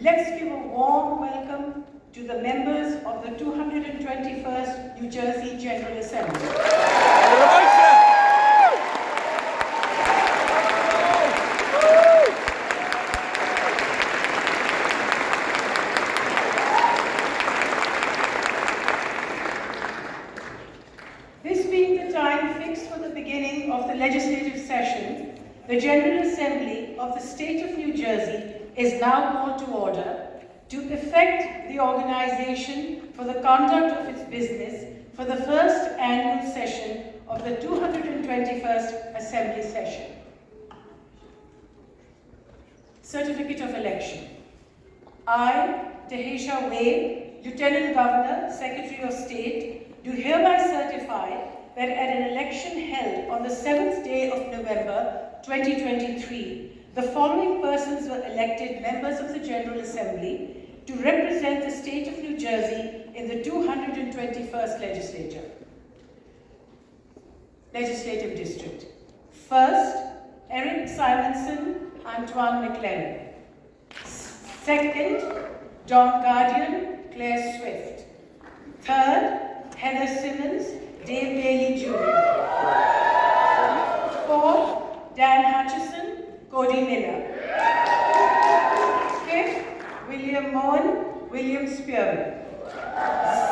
Let's give a warm welcome to the members of the 221st New Jersey General Assembly. This being the time fixed for the beginning of the legislative session, the General Assembly of the State of New Jersey is now called to order to effect the organization for the conduct of its business for the first annual session of the 221st Assembly session. Certificate of Election. I, Isha, Lieutenant Governor, Secretary of State, do hereby certify that at an election held on the 7th day of November 2023, the following persons were elected members of the General Assembly to represent the state of New Jersey in the 221st Legislative District. First, Eric Simonson, Antoine McLennan. Second, Don Guardian, Claire Swift. Third, Heather Simmons, Dave Bailey Jr. Fourth, Dan Hutchison, Cody Miller. Fifth, William Mohan, William Spearman.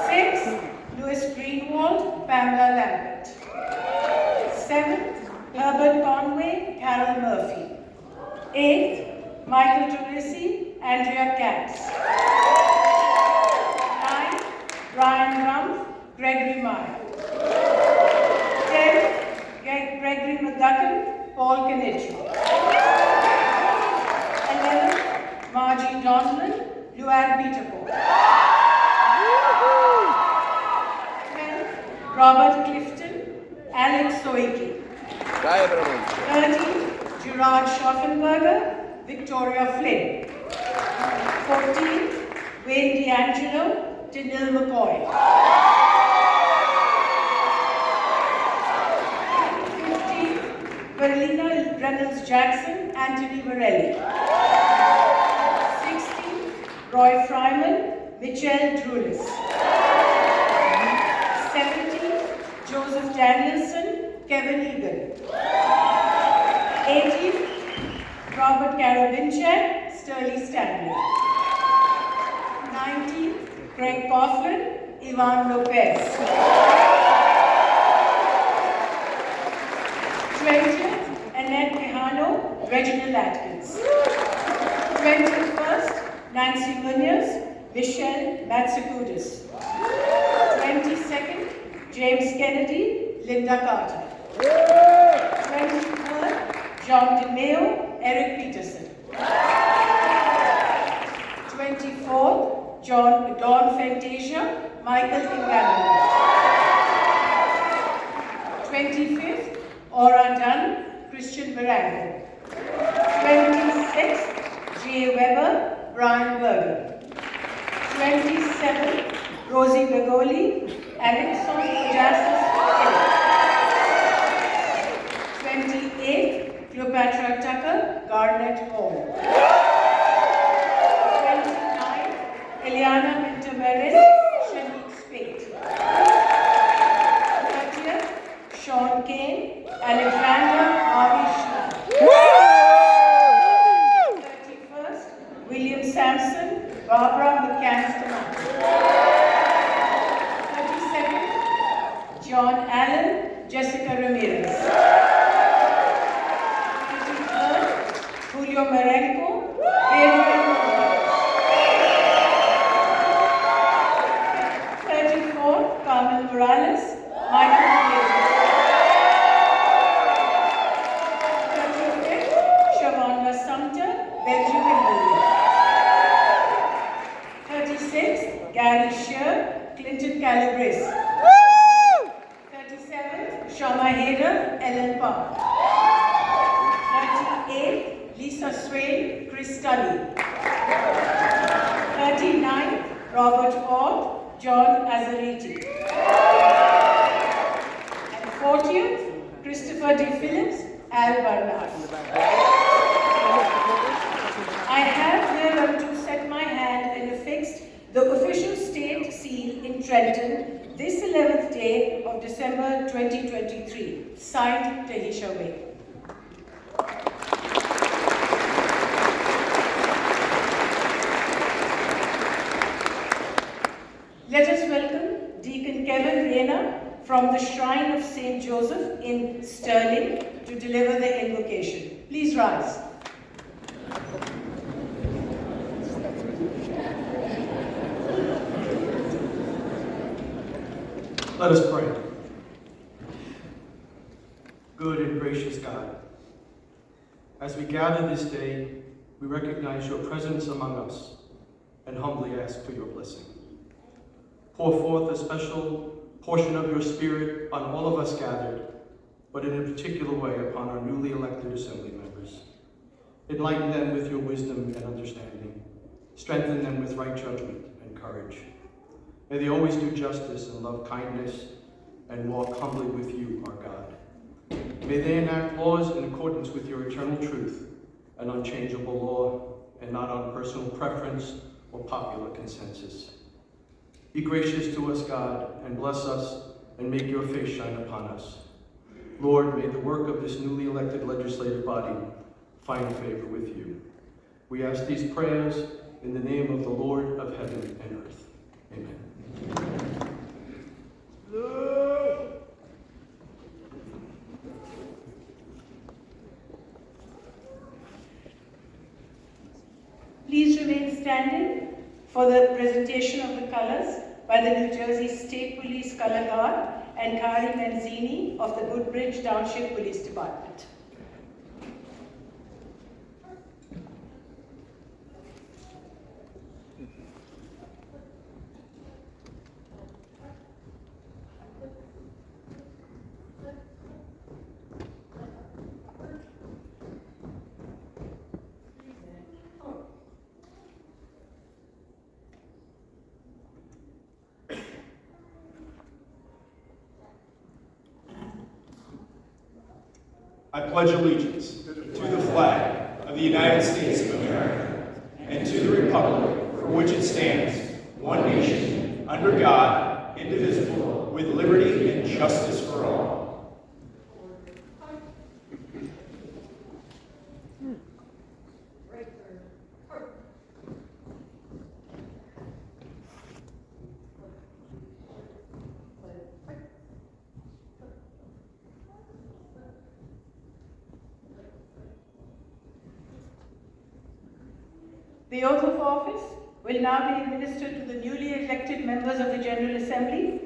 Sixth, Louis Greenwald, Pamela Lambert. Seventh, Herbert Conway, Carol Murphy. Eighth, Michael Turisi, Andrea Katz. Ninth, Brian Rumpf, Gregory Meyer. 10th, Gregory McGuckin, Paul Kenichi. 11th, Margie Donlan, Luann Peterport. 12th, Robert Clifton, Alex Soiki. 13th, Gerard Schaffenberger, Victoria Flynn. 14th, Wayne D'Angelo, Tindall McCoy. 15th, Verlina Reynolds-Jackson, Anthony Varelli. 16th, Roy Fryman, Michelle Drulis. 17th, Joseph Danielson, Kevin Egan. 18th, Robert Karabinchak, Sterling Stanley. 19th, Craig Coughlin, Ivan Lopez. 20th, Annette Quijano, Reginald Atkins. 21st, Nancy Munoz, Michelle Matsakudis. 22nd, James Kennedy, Linda Carter. 23rd, John DeMeo, Eric Peterson. 24th, Dawn Fantasia, Michael Ingano. 25th, Aura Dunn, Christian Barango. 26th, Jay Weber, Brian Berger. 27th, Rosie Begoli, Alexon Justice. 28th, Cleopatra Tucker, Garnett Hall. 29th, Eliana Minter-Merin, Shanique Spate. 30th, Sean Kane, Alexander Harvey Shah. 31st, William Sampson, Barbara McCann-Stamati. 32nd, John Allen, Jessica Ramirez. 33rd, Julio Marenco, Adrian Morales. 34th, Carmen Morales, Michael Davis. 35th, Shavonda Sumter, Benjamin Williams. 36th, Gary Shear, Clinton Calabrese. 37th, Shama Hayder, Ellen Park. 38th, Lisa Swain, Chris Tully. 39th, Robert Ford, John Azariti. And 40th, Christopher D. Phillips, Al Barnard. I have thereunto set my from the Shrine of St. Joseph in Stirling to deliver the invocation. Please rise. Let us pray. Good and gracious God, as we gather this day, we recognize your presence among us and humbly ask for your blessing. Pour forth a special portion of your Spirit on all of us gathered, but in a particular way upon our newly elected assembly members. Enlighten them with your wisdom and understanding. Strengthen them with right judgment and courage. May they always do justice and love kindness and walk humbly with you, our God. May they enact laws in accordance with your eternal truth, an unchangeable law, and not on personal preference or popular consensus. Be gracious to us, God, and bless us, and make your face shine upon us. Lord, may the work of this newly elected legislative body find favor with you. We ask these prayers in the name of the Lord of heaven and earth. Amen. Please remain standing for the presentation of the colors by the New Jersey State Police Color Guard and Kari Menzini of the Woodbridge Township Police Department. I pledge allegiance to the flag of the United States of America and to the republic for which it stands, one nation, under God, indivisible, with liberty and justice for all. The oath of office will now be administered to the newly elected members of the General Assembly.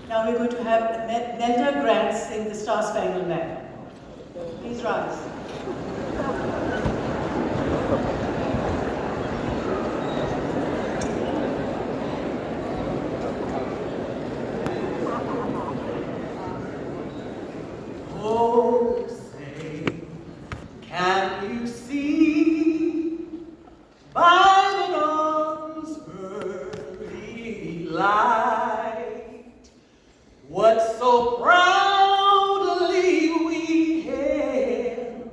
Now we're going to have Nelda Grant sing the Star Spangled Banner. Please rise. Oh, say, can you see by the dawn's early light what so proudly we hailed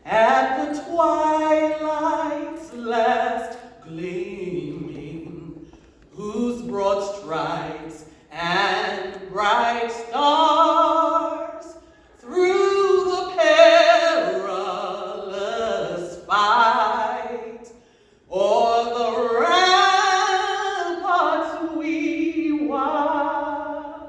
at the twilight's last gleaming, whose broad stripes and bright stars through the perilous fight o'er the ramparts we watched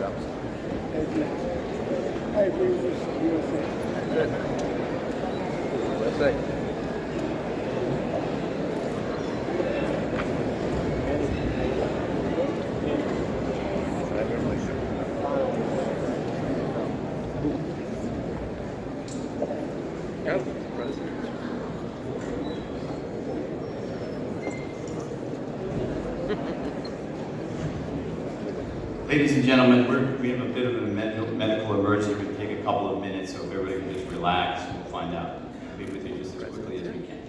I agree with what you were saying. USA. Ladies and gentlemen, we have a bit of a medical emergency. It could take a couple of minutes, so if everybody can just relax, we'll find out. I'll be with you just as quickly as we can.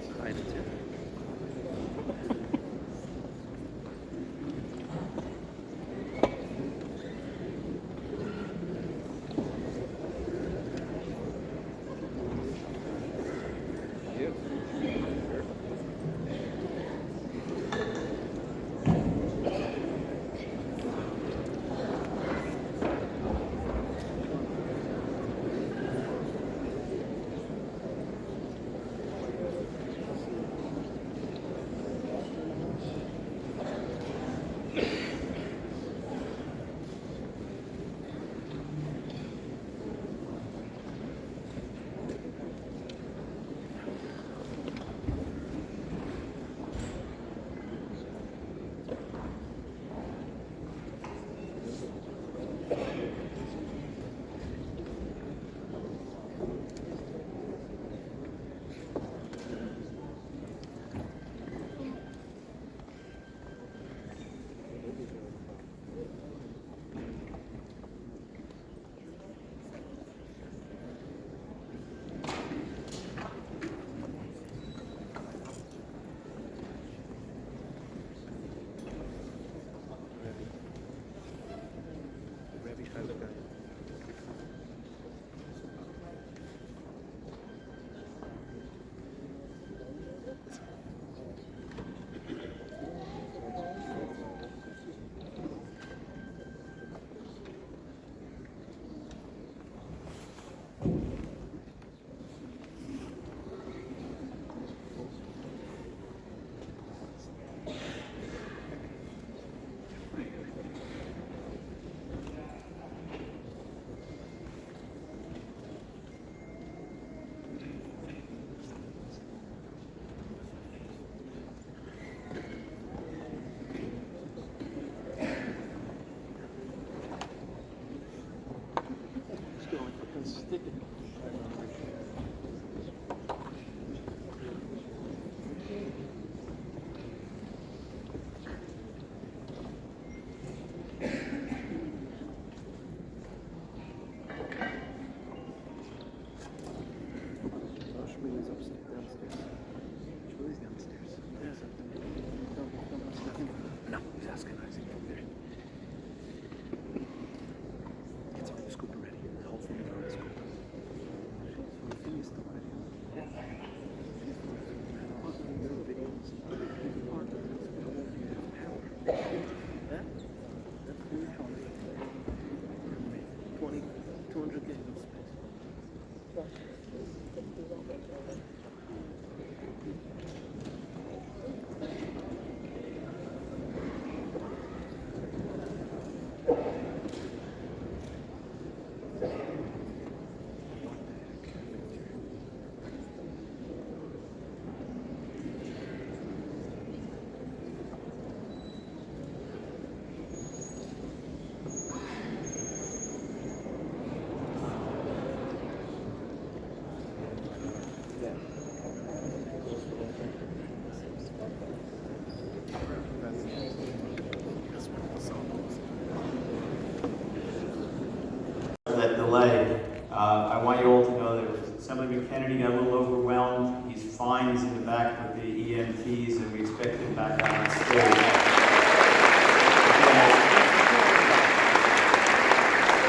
That delay. I want you all to know that Assemblyman Kennedy got a little overwhelmed. He's fine. He's in the back with the EMTs, and we expect him back on stage.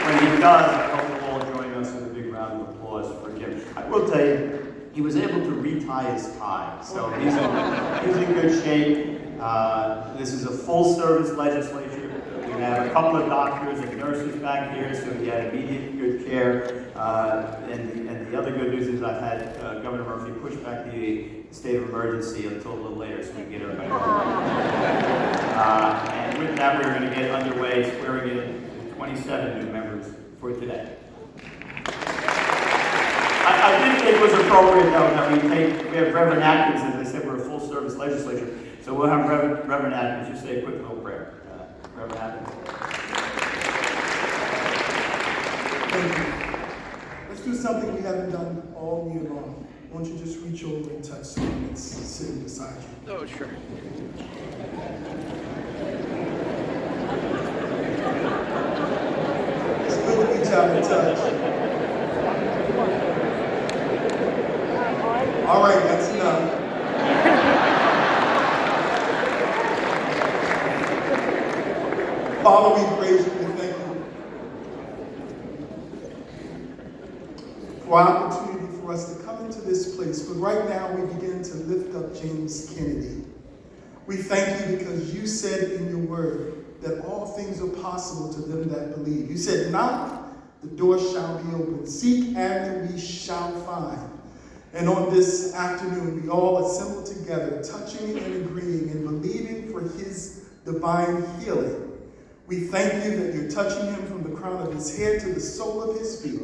When he does, I hope you'll all join us in a big round of applause for him. I will tell you, he was able to retie his tie, so he's in good shape. This is a full-service legislature. We have a couple of doctors and nurses back here, so he had immediate good care. And the other good news is I've had Governor Murphy push back the state of emergency until a little later so we can get everybody home. And with that, we're going to get underway, swearing in 27 new members for today. I did think it was appropriate, though, that we have Reverend Atkins. As I said, we're a full-service legislature, so we'll have Reverend Atkins just say a quick little prayer. Reverend Atkins. Thank you. Let's do something we haven't done all year long. Why don't you just reach over and touch someone that's sitting beside you? Oh, sure. It's good to reach out and touch. All right, that's enough. Father, we praise you and thank you for our opportunity for us to come into this place. But right now, we begin to lift up James Kennedy. We thank you because you said in your word that all things are possible to them that believe. You said, knock, the door shall be open. Seek, and we shall find. And on this afternoon, we all assemble together, touching and agreeing and believing for his divine healing. We thank you that you're touching him from the crown of his head to the sole of his feet.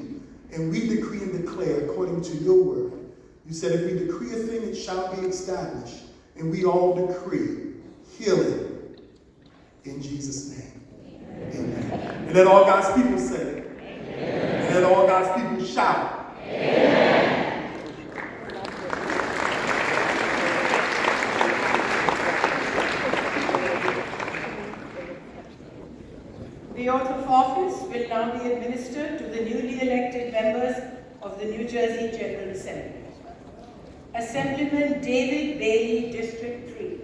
And we decree and declare according to your word. You said if we decree a thing, it shall be established. And we all decree healing in Jesus' name. Amen. And let all God's people say, amen. And let all God's people shout, amen. The oath of office will now be administered to the newly elected members of the New Jersey General Assembly. Assemblyman David Bailey, District 3.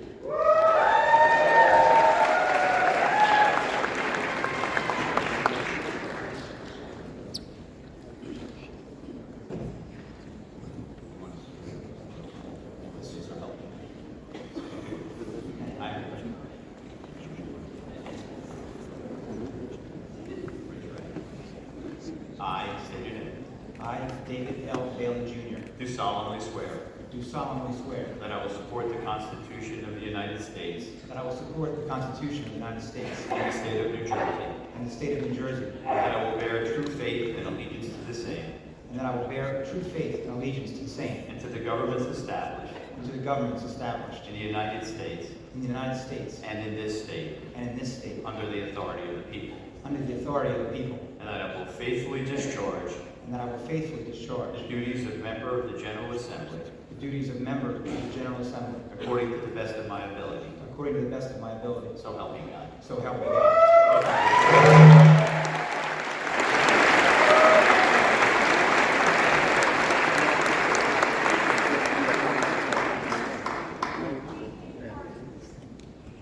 I, state your name, I, David L. Bailey Jr., do solemnly swear do solemnly swear that I will support the Constitution of the United States that I will support the Constitution of the United States and the state of New Jersey, and the state of New Jersey, and that I will bear true faith and allegiance to the same, and that I will bear true faith and allegiance to the same, and to the governments established and to the governments established in the United States in the United States and in this state, and in this state, under the authority of the people, under the authority of the people, and that I will faithfully discharge and that I will faithfully discharge the duties of member of the General Assembly the duties of member of the General Assembly according to the best of my ability. according to the best of my ability. So help me God. So help me God.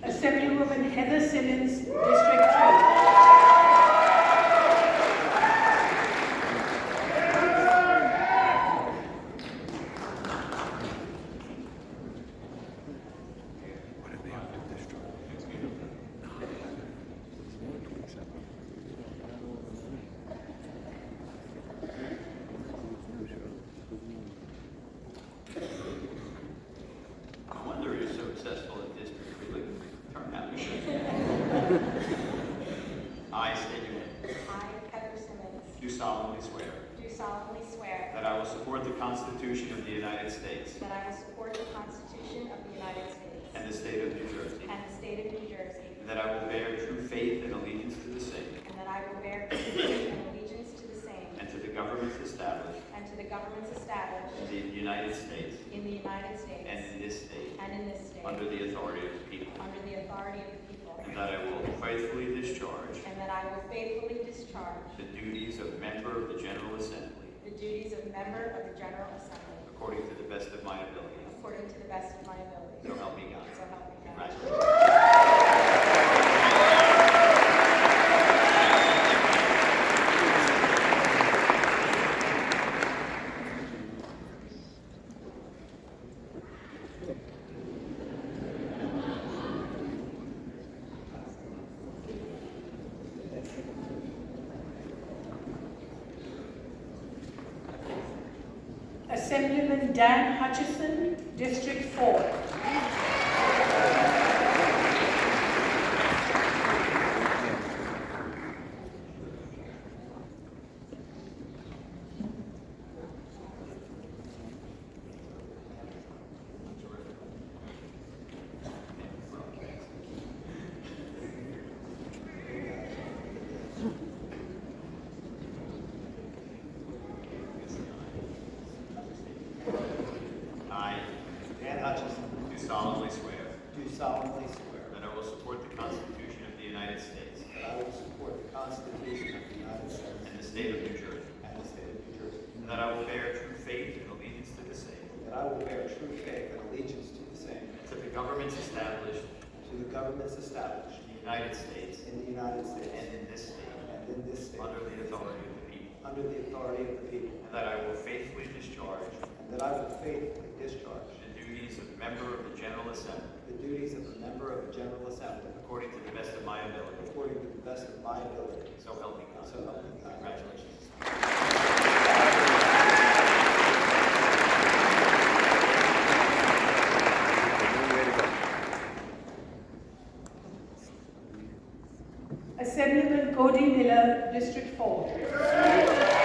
Assemblywoman Heather Simmons, District 3. No wonder you're so successful in District 3. Look, turn out. I state your name. I, Heather Simmons, Do solemnly swear do solemnly swear that I will support the Constitution of the United States that I will support the Constitution of the United States and the state of New Jersey, and the state of New Jersey, and that I will bear true faith and allegiance to the same, and that I will bear true faith and allegiance to the same and to the governments established and to the governments established in the United States in the United States and in this state, and in this state, under the authority of the people, under the authority of the people, and that I will faithfully discharge and that I will faithfully discharge the duties of member of the General Assembly the duties of member of the General Assembly according to the best of my ability. according to the best of my ability. So help me God. So help me God. Congratulations. Assemblyman Dan Hutchison, District 4. Constitution of the United States and the state of New Jersey, and the state of New Jersey, and that I will bear true faith and allegiance to the same, and that I will bear true faith and allegiance to the same, and to the governments established to the governments established in the United States in the United States and in this state, and in this state, under the authority of the people, under the authority of the people, and that I will faithfully discharge and that I will faithfully discharge the duties of member of the General Assembly the duties of a member of the General Assembly according to the best of my ability. according to the best of my ability. So help me God. So help me God. Congratulations. Assemblyman Cody Miller, District 4.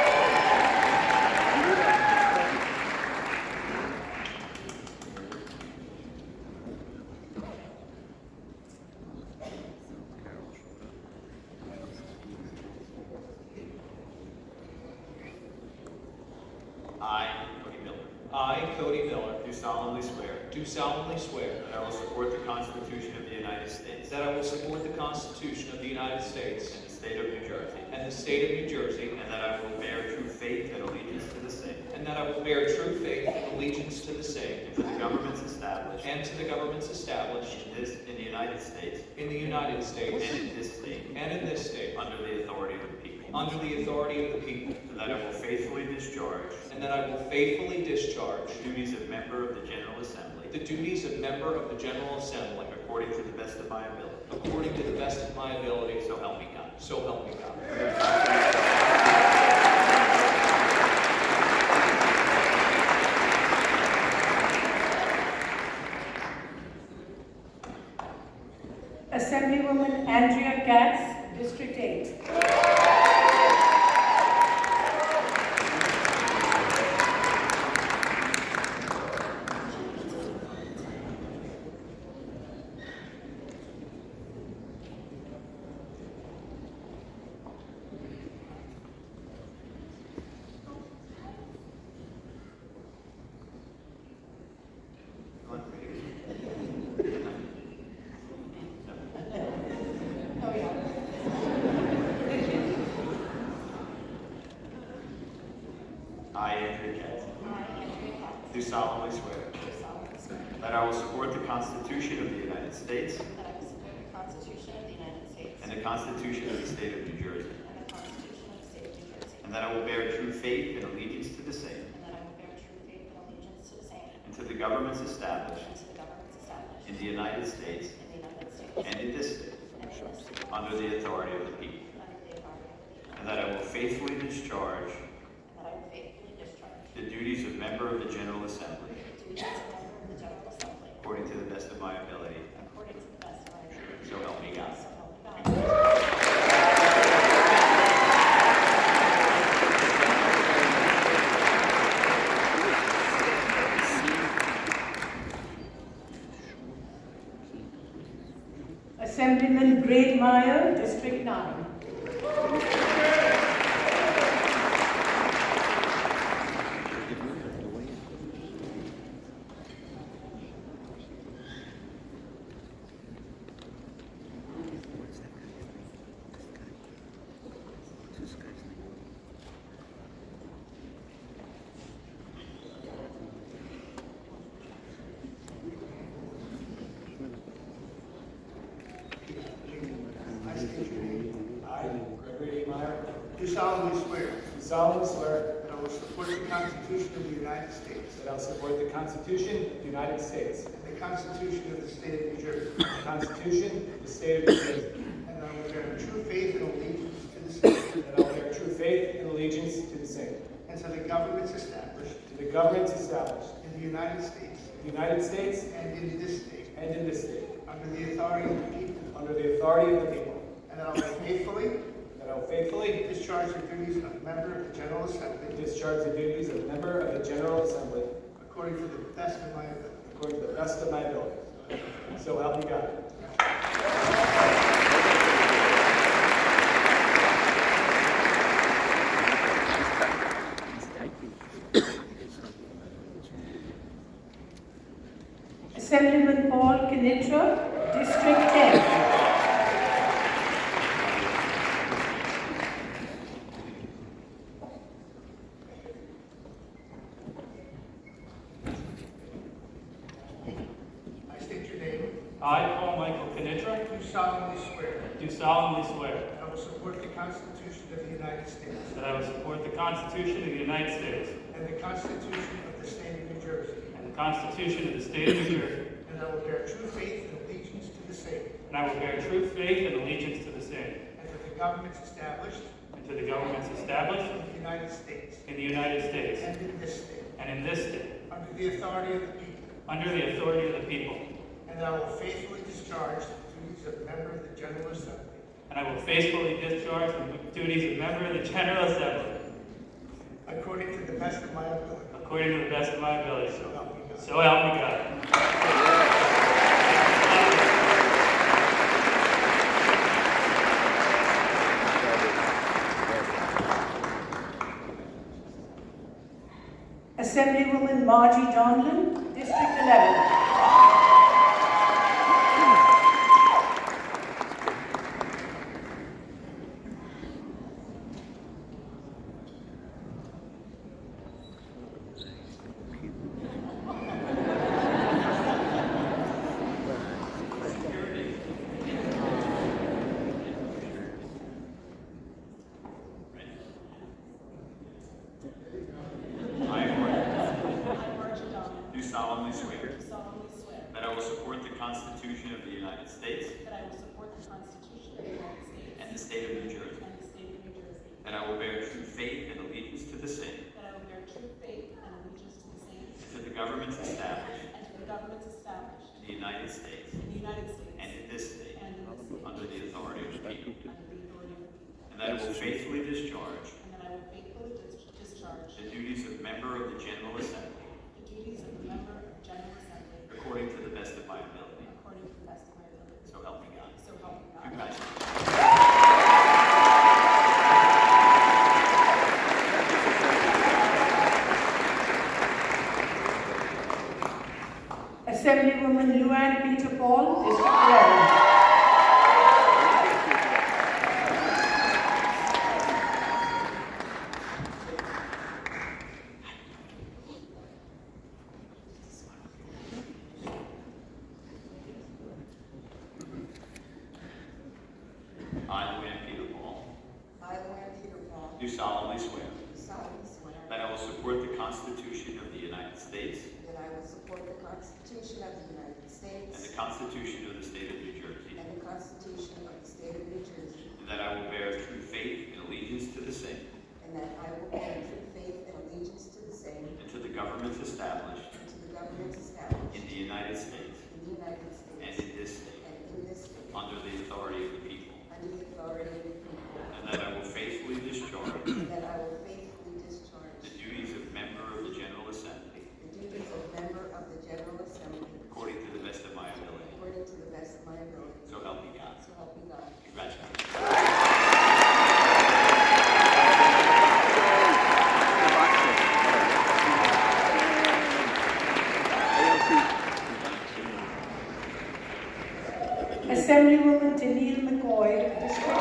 I, Cody Miller, I, Cody Miller, do solemnly swear do solemnly swear that I will support the Constitution of the United States that I will support the Constitution of the United States and the state of New Jersey, and the state of New Jersey, and that I will bear true faith and allegiance to the same, and that I will bear true faith and allegiance to the same, and to the governments established and to the governments established in the United States in the United States and in this state, and in this state, under the authority of the people, under the authority of the people, and that I will faithfully discharge and that I will faithfully discharge the duties of member of the General Assembly the duties of member of the General Assembly according to the best of my ability. according to the best of my ability, So help me God. so help me God. Assemblywoman Andrea Katz, District 8. I, Andrea Katz, do solemnly swear that I will support the Constitution of the United States That I will support the Constitution of the United States and the Constitution of the state of New Jersey, and the Constitution of the state of New Jersey, and that I will bear true faith and allegiance to the same, and that I will bear true faith and allegiance to the same and to the governments established and to the governments established in the United States in the United States and in this state, and in this state, under the authority of the people, under the authority of the people, and that I will faithfully discharge and that I will faithfully discharge the duties of member of the General Assembly the duties of member of the General Assembly according to the best of my ability. according to the best of my ability. So help me God. So help me God. Assemblyman Greg Meyer, District 9. Do solemnly swear. Do solemnly swear. That I will support the Constitution of the United States. That I will support the Constitution of the United States, And the Constitution of the state of New Jersey. the Constitution of the state of New Jersey, And that I will bear true faith and allegiance to the same. that I will bear true faith and allegiance to the same, And to the governments established to the governments established in the United States in the United States and in this state. and in this state, Under the authority of the people. under the authority of the people, And that I will faithfully that I will faithfully discharge the duties of member of the General Assembly discharge the duties of member of the General Assembly according to the best of my ability. according to the best of my ability. So help me God. Assemblyman Paul Kinitra, District 10. solemnly swear do solemnly swear that I will support the Constitution of the United States that I will support the Constitution of the United States and the Constitution of the State of New Jersey, and the Constitution of the State of New Jersey, and I will bear true faith and allegiance to the same and I will bear true faith and allegiance to the same, and to the governments established and to the governments established in the United States in the United States and in this state, and in this state, under the authority of the people, under the authority of the people, and that I will faithfully discharge the duties of member of the General Assembly and I will faithfully discharge the duties of member of the General Assembly according to the best of my ability. according to the best of my ability. So help me God. So help me God. Assemblywoman Margie Donlan, District 11. Do solemnly swear Do solemnly swear that I will support the Constitution of the United States that I will support the Constitution of the United States and the state of New Jersey, and the state of New Jersey, that I will bear true faith and allegiance to the same, that I will bear true faith and allegiance to the same and to the governments established and to the governments established in the United States in the United States and in this state, and in this state, under the authority of the people, under the authority of the people, and that I will faithfully discharge and that I will faithfully discharge the duties of member of the General Assembly the duties of a member of the General Assembly according to the best of my ability. according to the best of my ability. So help me God. So help me God. Congratulations. Assemblywoman Luann Peter Paul, District 11. I, Luann Peter Paul, I, Luann Peter Paul, do solemnly swear do solemnly swear that I will support the Constitution of the United States that I will support the Constitution of the United and States the Constitution of the state of New Jersey, and the Constitution of the State of New Jersey, and that I will bear true faith and allegiance to the same, and that I will bear true faith and allegiance to the same and to the governments established and to the governments established in the United States in the United and States in this state, and in this state, under the authority of the people, under the authority of the people, and that I will faithfully discharge and that I will faithfully discharge the duties of member of the General Assembly the duties of member of the General Assembly according to the best of my ability. according to the best of my ability. So help me God. So help me God. Congratulations. Assemblywoman Tennille McCoy, District 14.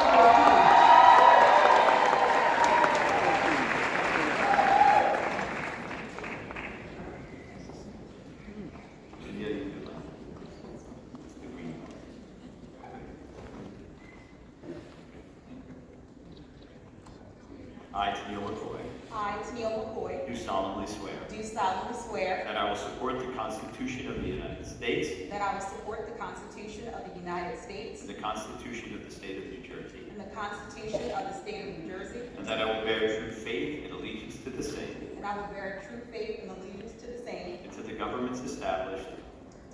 I, Tennille McCoy, I, Tennille McCoy, do solemnly swear do solemnly swear that I will support the Constitution of the United States that I will support the Constitution of the United States and the Constitution of the state of New Jersey, and the Constitution of the State of New Jersey, and that I will bear true faith and allegiance to the same, and I will bear true faith and allegiance to the same, and to the governments established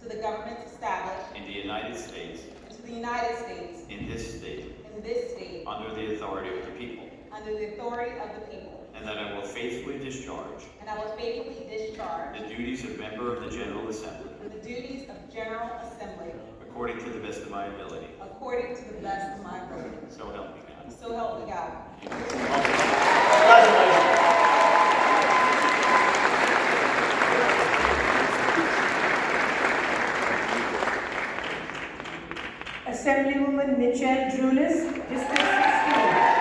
to the governments established in the United States and to the United States in this state, and this state, under the authority of the people, under the authority of the people, and that I will faithfully discharge and I will faithfully discharge the duties of member of the General Assembly the duties of General Assembly according to the best of my ability. according to the best of my ability. So help me God. So help me God. Congratulations. Assemblywoman Michelle Drulis, District 16.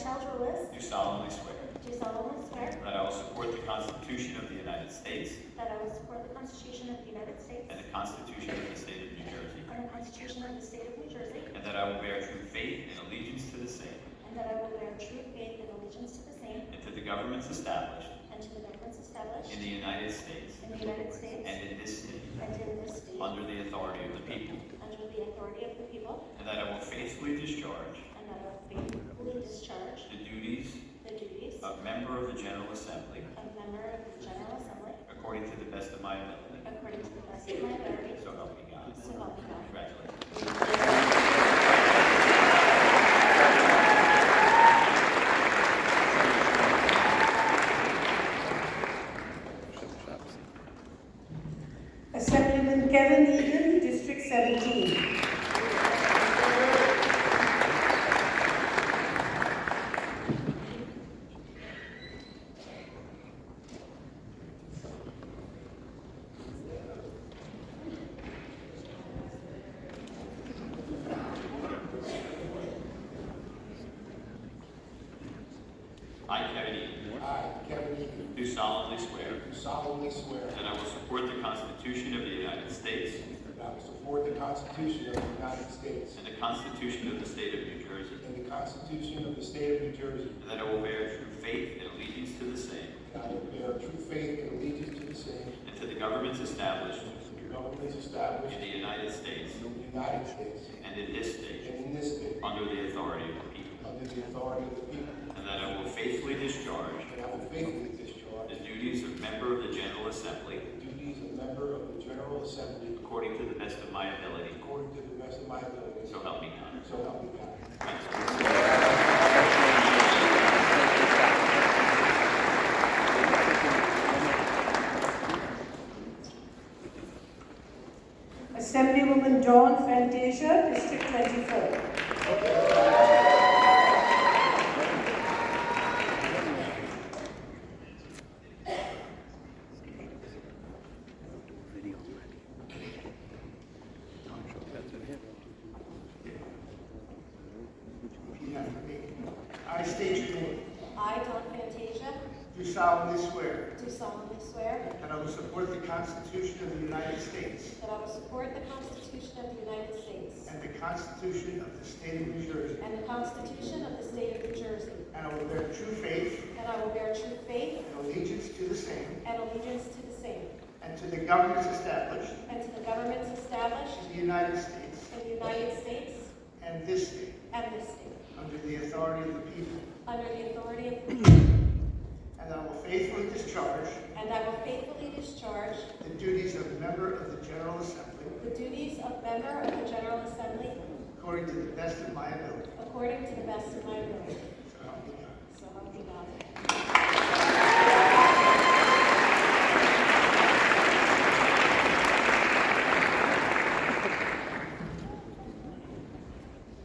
Charles Willis, do solemnly swear do solemnly swear that I will support the Constitution of the United States that I will support the Constitution of the United States and the Constitution of the State of New Jersey, and the Constitution of the State of New Jersey, and that I will bear true faith and allegiance to the same and that I will bear true faith and allegiance to the same and to the governments established and to the governments established in the United States in the United States and in this state and in this state under the authority of the people, under the authority of the people, and that I will faithfully discharge and that I will faithfully discharge the duties the duties of member of the General Assembly of member of the General Assembly according to the best of my ability. according to the best of my ability, So help me God. so help me God. Congratulations. Assemblyman Kevin Egan, District 17. I, Kevin Egan, I, Kevin Egan, do solemnly swear do solemnly swear that I will support the Constitution of the United States that I will support the Constitution of the United States and the Constitution of the State of New Jersey, and the Constitution of the State of New Jersey, and that I will bear true faith and allegiance to the same and I will bear true faith and allegiance to the same and to the governments established and to the governments established in the United States in the United States and in this state and in this state under the authority of the people, under the authority of the people, and that I will faithfully discharge and I will faithfully discharge the duties of member of the General Assembly the duties of member of the General Assembly according to the best of my ability. according to the best of my ability. So help me God. So help me God. Assemblywoman Dawn Fantasia, District 24. I state your name. I, Dawn Fantasia, Do solemnly swear do solemnly swear that I will support the Constitution of the United States that I will support the Constitution of the United States and the Constitution of the State of New Jersey, and the Constitution of the State of New Jersey, and I will bear true faith and I will bear true faith and allegiance to the same and allegiance to the same, and to the governments established and to the governments established in the United States in the United States and this state and this state, under the authority of the people, under the authority of the people, and that I will faithfully discharge and I will faithfully discharge the duties of member of the General Assembly the duties of member of the General Assembly according to the best of my ability. according to the best of my ability. So help me God. So help me God.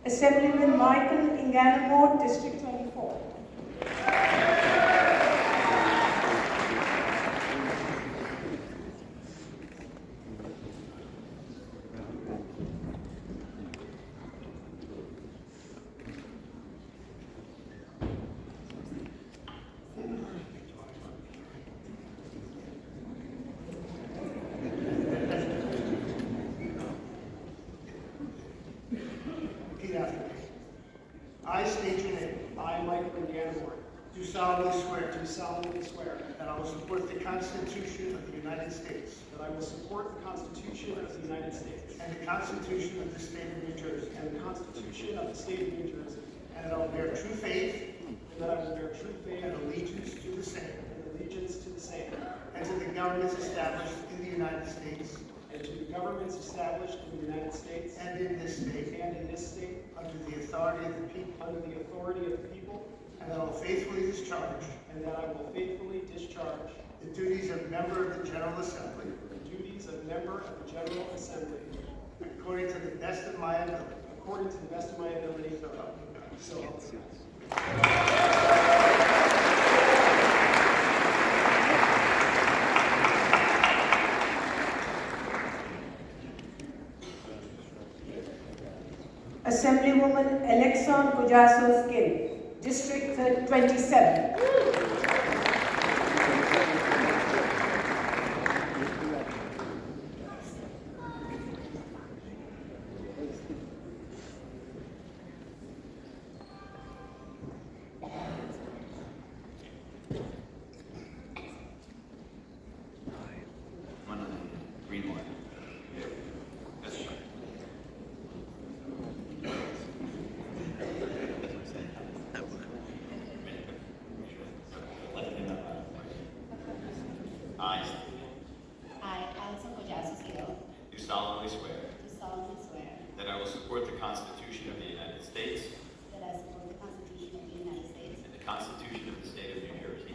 Assemblyman Michael Inganamore, District 24. Repeat after me. I state your name. I, Michael Ganamore, Do solemnly swear do solemnly swear that I will support the Constitution of the United States that I will support the Constitution of the United States and the Constitution of the State of New Jersey, and the Constitution of the State of New Jersey, and that I will bear true faith and that I will bear true faith and allegiance to the same and allegiance to the same, and to the governments established in the United States and to the governments established in the United States and in this state and in this state, under the authority of the people, under the authority of the people, and that I will faithfully discharge and that I will faithfully discharge the duties of member of the General Assembly the duties of member of the General Assembly according to the best of my ability. according to the best of my ability, So help me God. so help me God. Assemblywoman Alexon Kojasos Gill, District 27. Green one. That's right. I do solemnly swear that I will support the Constitution of the United States and the Constitution of the State of New Jersey,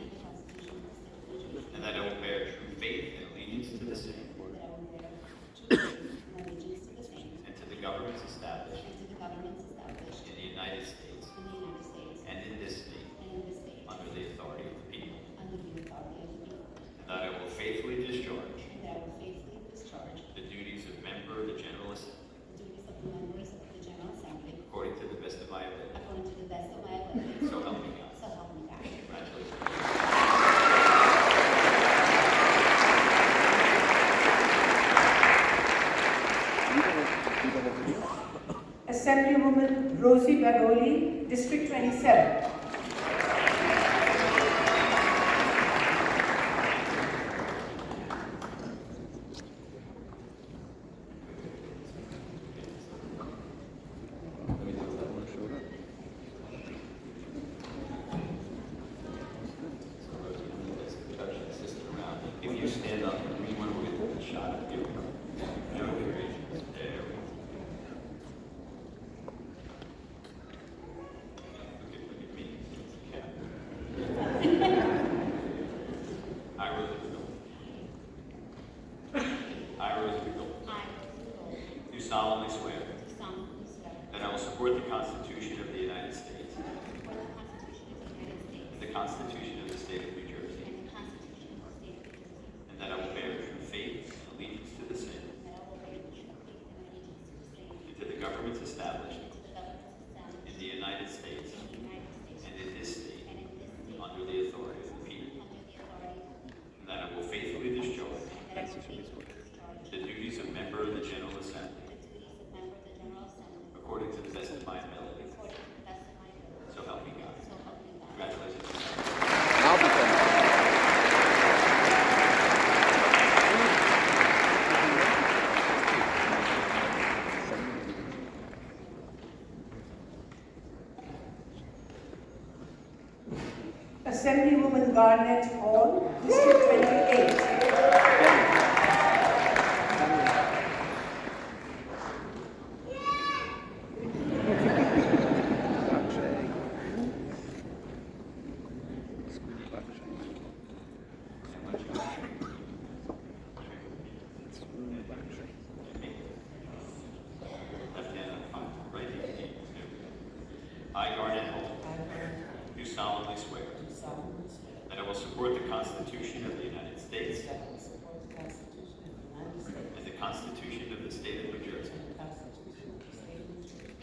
and that I will bear true faith and allegiance to the same and to the governments established in the United States and in this state under the authority of the people, and that I will faithfully discharge the duties of member of the General Assembly according to the best of my ability. So help me God. Congratulations. Assemblywoman Rosie Bagoli, District 27. If you stand up, the green one will get a shot at you. There we go. Look at me. I, Rosie Bagoli, do solemnly swear that I will support the Constitution of the United States and the Constitution of the State of New Jersey, and that I will bear true faith and allegiance to the same and to the governments established in the United States and in this state under the authority of the people, and that I will faithfully discharge the duties of member of the General Assembly according to the best of my ability. So help me God. Congratulations. Assemblywoman Garnett Hall, District 28. Left hand on the Bible, right hand on the I, Garnett Hall, do solemnly swear that I will support the Constitution of the United States and the Constitution of the State of New Jersey,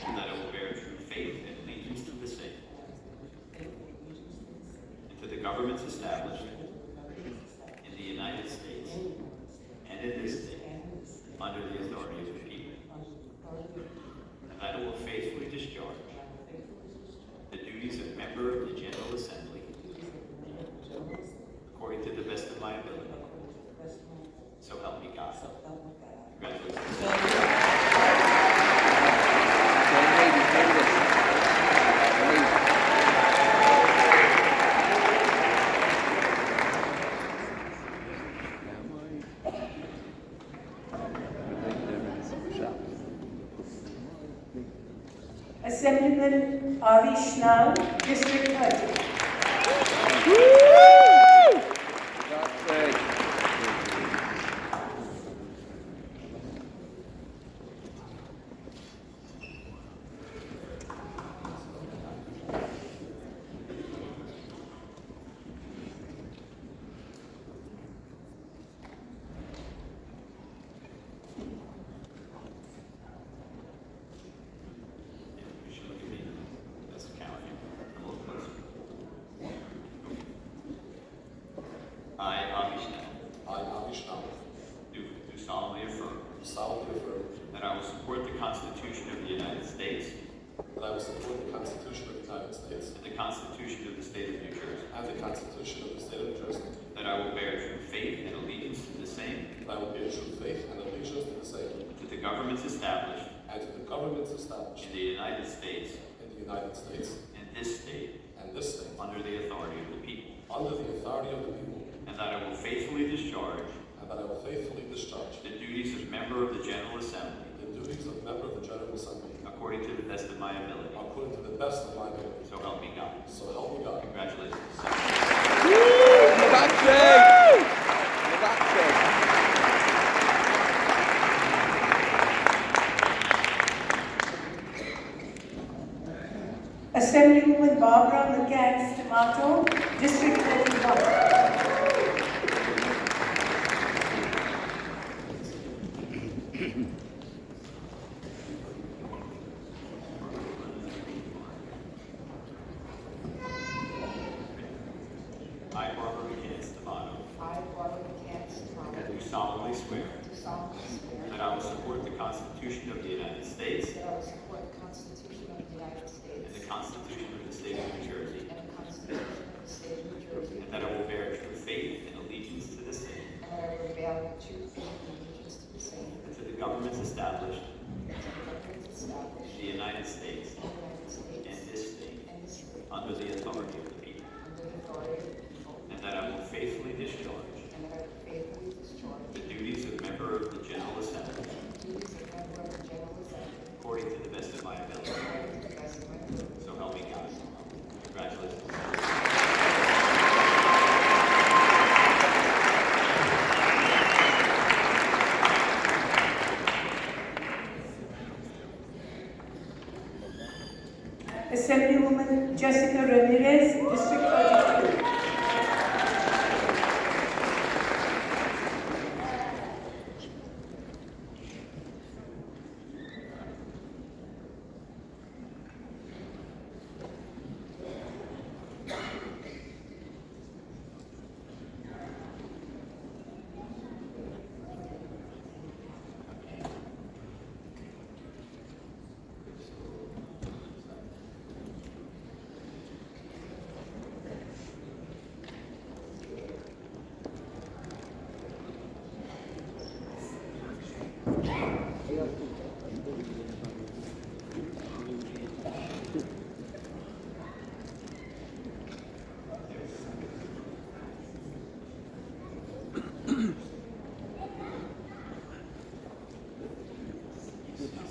and that I will bear true faith and allegiance to the same and to the governments established in the United States and in this state under the authority of the people, and that I will faithfully discharge the duties of member of the General Assembly according to the best of my ability. So help me God. Congratulations. Assemblyman Avi Schnall, District 30. You should look at me. That's the camera. I'm a little closer. Constitution of the United States that I will support the Constitution of the United States and the Constitution of the State of New Jersey, and the Constitution of the State of New Jersey, that I will bear true faith and allegiance to the same, that I will bear true faith and allegiance to the same, to the governments established and to the governments established in the United States in the United States and this state and this state, under the authority of the people, under the authority of the people, and that I will faithfully discharge and that I will faithfully discharge the duties of member of the General Assembly the duties of member of the General Assembly according to the best of my ability. according to the best of my ability. So help me God. So help me God. Congratulations. Assemblywoman Barbara McCann Stamato, District 31. I, Barbara McCann Stamato, I, Barbara McCann Stamato, do solemnly swear do solemnly swear that I will support the Constitution of the United States that I will support the Constitution of the United States and the Constitution of the State of New Jersey, and the Constitution of the State of New Jersey, and that I will bear true faith and allegiance to the same and that I will bear true faith and allegiance to the same, and to the governments established and to the governments established in the United States in the United States and this state and this state, under the authority of the people, under the authority of the people, and that I will faithfully discharge and that I will faithfully discharge the duties of member of the General Assembly the duties of member of the General Assembly according to the best of my ability. according to the best of my ability. So help me God. Congratulations. Assemblywoman Jessica Ramirez, District 32.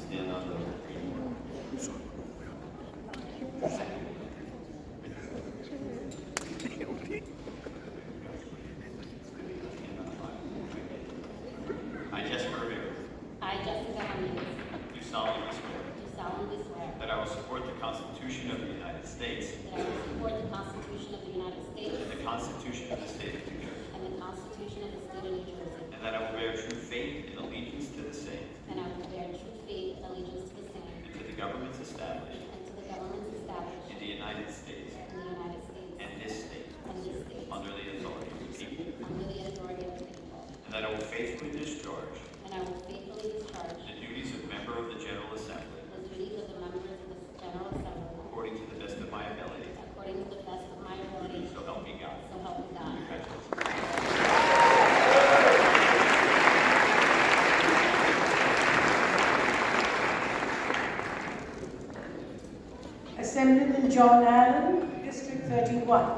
Stand on the I, Jessica Rivera, I, Jessica Ramirez, do solemnly swear do solemnly swear that I will support the Constitution of the United States that I will support the Constitution of the United States and the Constitution of the State of New Jersey, and the Constitution of the State of New Jersey, and that I will bear true faith and allegiance to the same and I will bear true faith and allegiance to the same, and to the governments established and to the governments established in the United States in the United States and this state and this state, under the authority of the people, under the authority of the people, and that I will faithfully discharge and I will faithfully discharge the duties of member of the General Assembly the duties of the members of the General Assembly according to the best of my ability. according to the best of my ability, So help me God. so help me God. Congratulations. Assemblyman John Allen, District 31.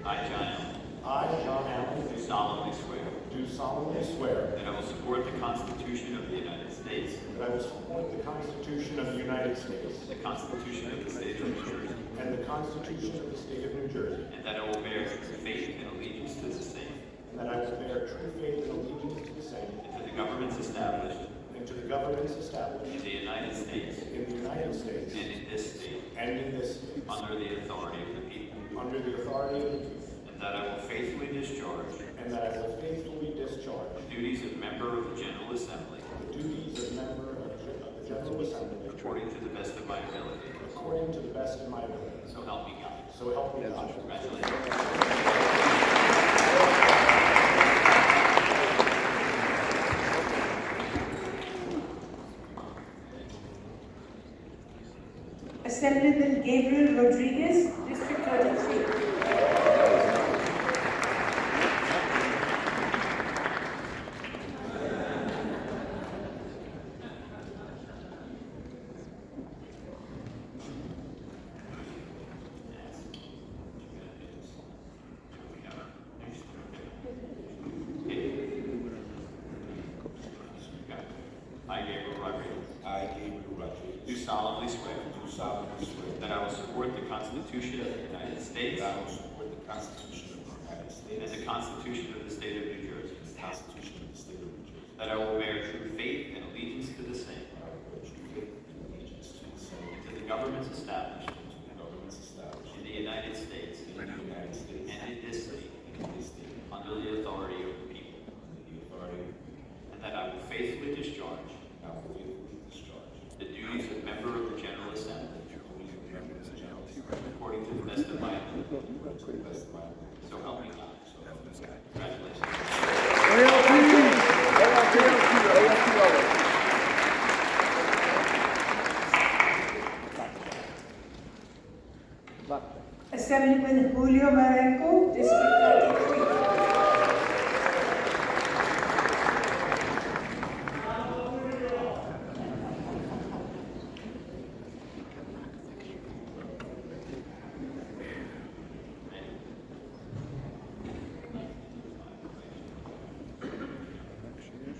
I, John Allen, I, John Allen, do solemnly swear do solemnly swear that I will support the Constitution of the United States that I will support the Constitution of the United States and the Constitution of the State of New Jersey, and the Constitution of the State of New Jersey, and that I will bear true faith and allegiance to the same and that I will bear true faith and allegiance to the same, and to the governments established and to the governments established in the United States in the United States and in this state and in this state, under the authority of the people, under the authority of the people, and that I will faithfully discharge and that I will faithfully discharge the duties of member of the General Assembly the duties of member of the General Assembly according to the best of my ability. according to the best of my ability. So help me God. So help me God. Congratulations. Assemblyman Gabriel Rodriguez, District 33. I, Gabriel Rodriguez, I, Gabriel Rodriguez, do solemnly swear do solemnly swear that I will support the Constitution of the United States that I will support the Constitution of the United States and the Constitution of the State of New Jersey, and the Constitution of the State of New Jersey. that I will bear true faith and allegiance to the same I will bear true faith and allegiance to the same and to the governments established and to the governments established in the United States in the United States and in this state and in this state under the authority of the people, under the authority of the people. and that I will faithfully discharge I will faithfully discharge the duties of member of the General Assembly the duties of member of the General Assembly according to the best of my ability. according to the best of my ability. So help me God. So help me God. Congratulations. Assemblyman Julio Marenco, District 33.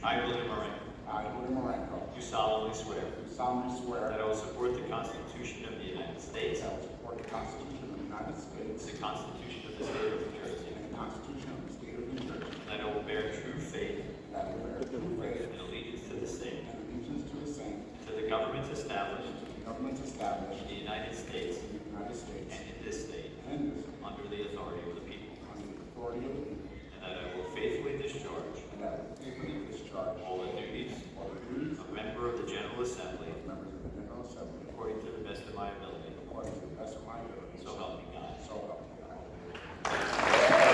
I, William Moran, I, William Marenco, do solemnly swear do solemnly swear that I will support the Constitution of the United States, that I will support the Constitution of the United States the Constitution of the State of New Jersey, and the Constitution of the State of New Jersey, and that I will bear true faith and that I will bear true faith and allegiance to the same, and allegiance to the same, to the governments established to the governments established in the United States in the United States and in this state and in this state, under the authority of the people, under the authority of the people, and that I will faithfully discharge and that I will faithfully discharge all the duties all the duties of member of the General Assembly of members of the General Assembly according to the best of my ability. according to the best of my ability. So help me God. So help me God.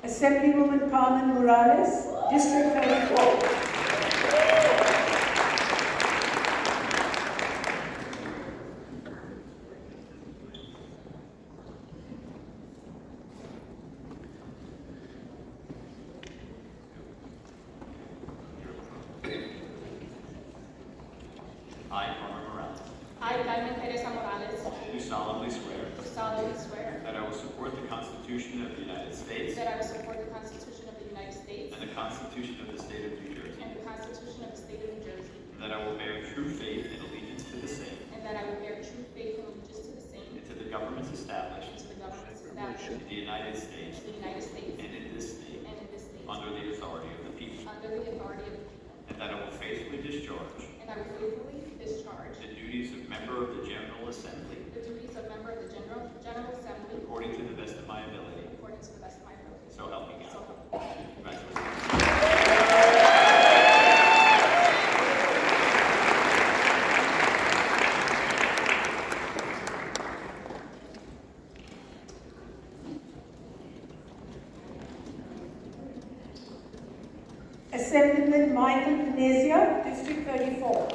Assemblywoman Carmen Morales, District 34. I, Carmen Morales, I, Carmen Teresa Morales, do solemnly swear do solemnly swear that I will support the Constitution of the United States that I will support the Constitution of the United States and the Constitution of the State of New Jersey, and the Constitution of the State of New Jersey, and that I will bear true faith and allegiance to the same and that I will bear true faith and allegiance to the same and to the governments established and to the governments established in the United States in the United States and in this state and in this state under the authority of the people, under the authority of the people, and that I will faithfully discharge and I will faithfully discharge the duties of member of the General Assembly the duties of member of the General Assembly according to the best of my ability. according to the best of my ability. So help me God. So help me God. Congratulations. Assemblyman Michael Venezia, District 34.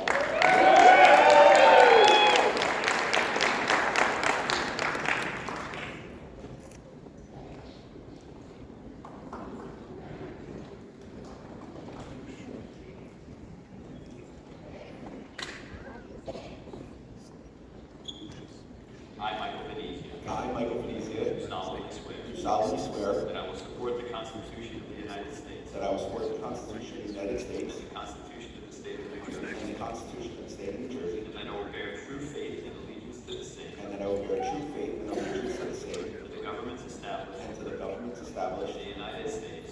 I, Michael Venezia, I, Michael Venezia, do solemnly swear do solemnly swear that I will support the Constitution of the United States that I will support the Constitution of the United and States the Constitution of the State of New Jersey, and the Constitution of the State of New Jersey, and that I will bear true faith and allegiance to the same and that I will bear true faith and allegiance to the same to the governments established and to the governments in established the United States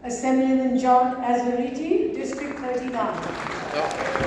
Assemblyman John Azariti, District 39.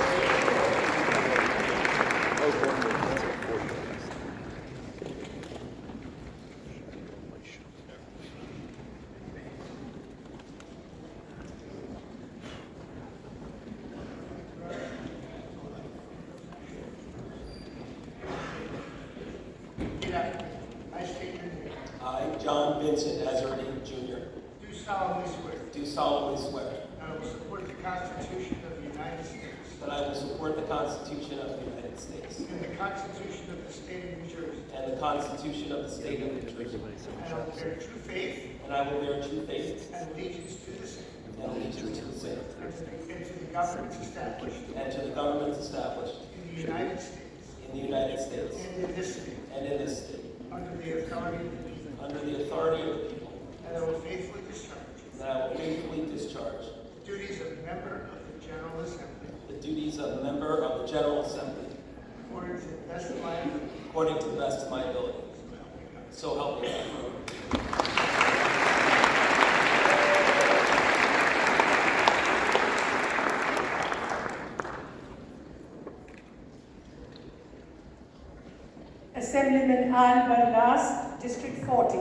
I state your name. I, John Vincent Ezerly Jr., Do solemnly swear do solemnly swear that I will support the Constitution of the United States that I will support the Constitution of the United States and the Constitution of the State of New Jersey, and the Constitution of the State of New Jersey, and I will bear true faith and I will bear true faith and allegiance to the same and allegiance to the same, and to the governments established and to the governments established in the United States in the United States and in this state and in this state, under the authority of the people, under the authority of the people, and I will faithfully discharge that I will faithfully discharge the duties of member of the General Assembly the duties of a member of the General Assembly according to the best of my ability. according to the best of my ability. So help me God. Assemblyman Ann Barlas, District 40.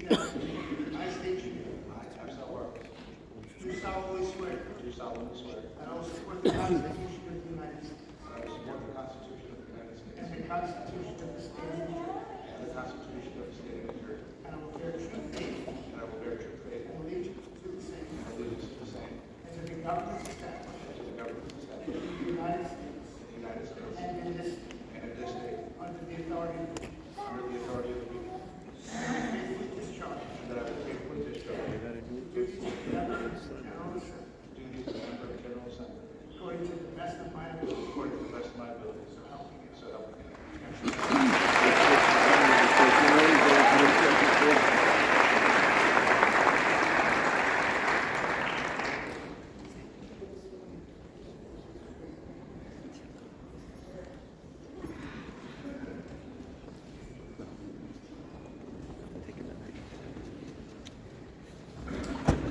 I state your name. Do solemnly swear Do solemnly swear that I will support the Constitution of the United States that I will support the Constitution of the United States and the Constitution of the State of New Jersey, and the Constitution of the State of New Jersey, and I will bear true faith and I will bear true faith and allegiance to the same and allegiance to the same, and to the governments established and to the governments in established the United States in the United States and in this state and in this state, under the authority of the people, under the authority of the people, and I will faithfully discharge and that I will faithfully discharge the duties of member of the General Assembly the duties of member of the General Assembly according to the best of my ability. according to the best of my ability. So help me God. So help me God.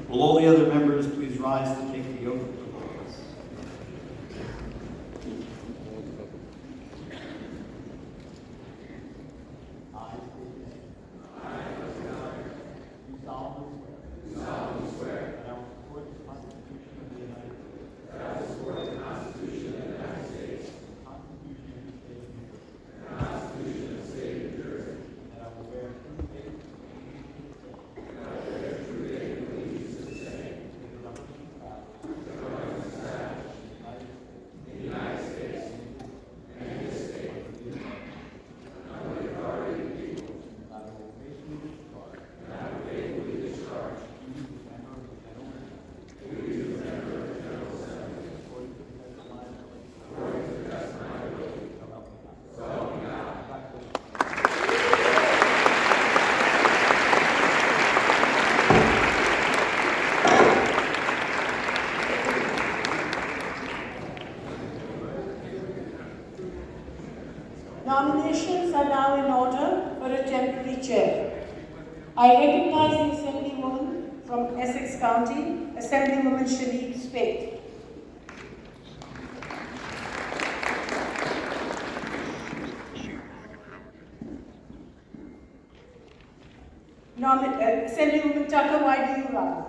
Will all the other members please rise to take the oath of office? I do solemnly swear that I will support the Constitution of the United States, the Constitution of the State of New Jersey, and that I will bear true faith and allegiance to the same, to the government established in the United States and in this state, under the authority of the people, and that I will faithfully discharge the duties of member of the General Assembly according to the best of my ability. So help me God. Congratulations. Nominations are now in order for a temporary chair. I recognize the Assemblywoman from Essex County, Assemblywoman Shanique Spate. Assemblywoman Tucker, why do you run?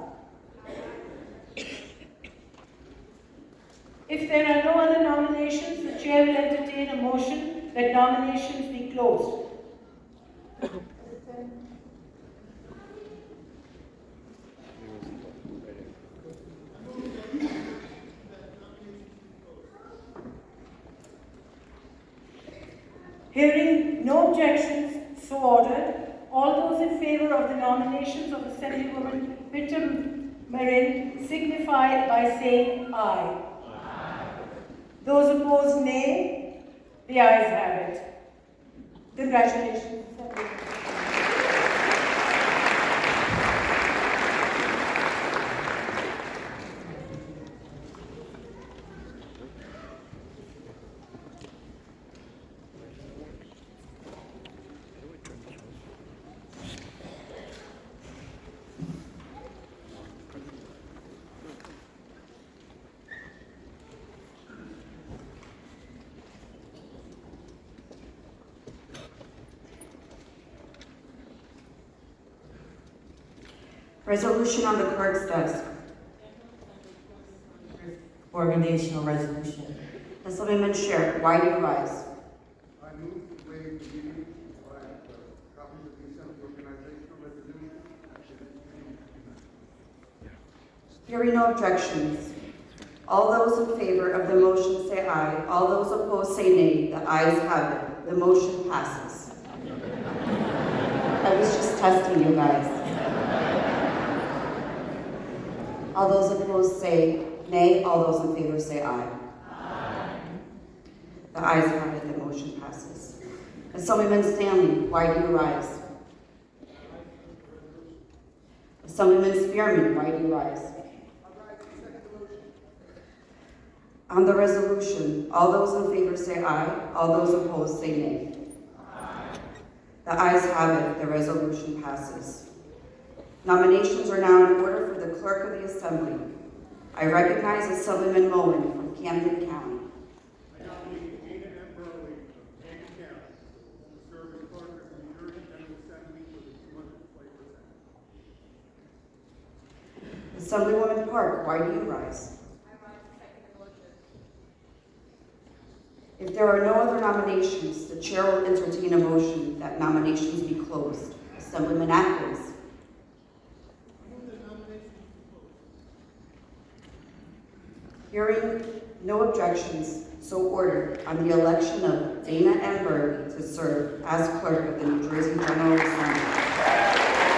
If there are no other nominations, the chair will entertain a motion that nominations be closed. Hearing no objections, so ordered. All those in favor of the nominations of Assemblywoman Pittam Marin signify by saying aye. Aye. Those opposed, nay. The ayes have it. Congratulations. Resolution on the clerk's desk. Organizational resolution. Assemblyman Sher, why do you rise? I move to waive the reading by copies of the Assembly organizational resolution. Hearing no objections. All those in favor of the motion say aye. All those opposed say nay. The ayes have it. The motion passes. I was just testing you guys. All those opposed say nay. All those in favor say aye. Aye. The ayes have it. The motion passes. Assemblyman Stanley, why do you rise? Assemblyman Spearman, why do you rise? On the resolution, all those in favor say aye. All those opposed say nay. Aye. The ayes have it. The resolution passes. Nominations are now in order for the clerk of the Assembly. I recognize Assemblyman Mullen from Camden County. I nominate Dana M. Burley of Camden County to serve as clerk of the New Jersey General Assembly for the 220th. Assemblywoman Park, why do you rise? I rise to second the motion. If there are no other nominations, the chair will entertain a motion that nominations be closed. Assemblyman Atkins. Hearing no objections, so ordered on the election of Dana M. Burley to serve as clerk of the New Jersey General Assembly.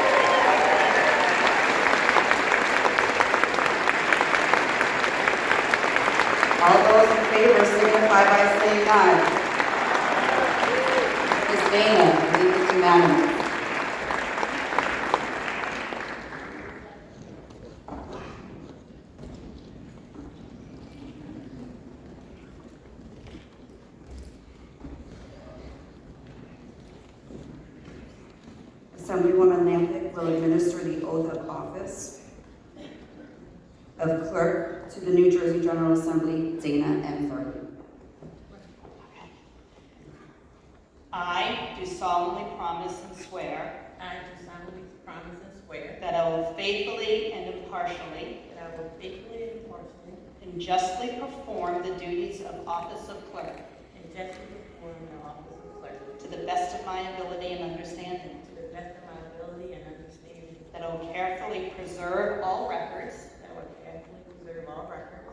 All those in favor signify by saying aye. Ms. Dana, I believe it's unanimous. Assemblywoman Lampick will administer the oath of office of clerk to the New Jersey General Assembly, Dana M. Burley. I do solemnly promise and swear I do solemnly promise and swear that I will faithfully and impartially that I will faithfully and impartially and justly perform the duties of office of clerk and justly perform the office of clerk to the best of my ability and understanding. to the best of my ability and understanding. That I will carefully preserve all records, That I will carefully preserve all records,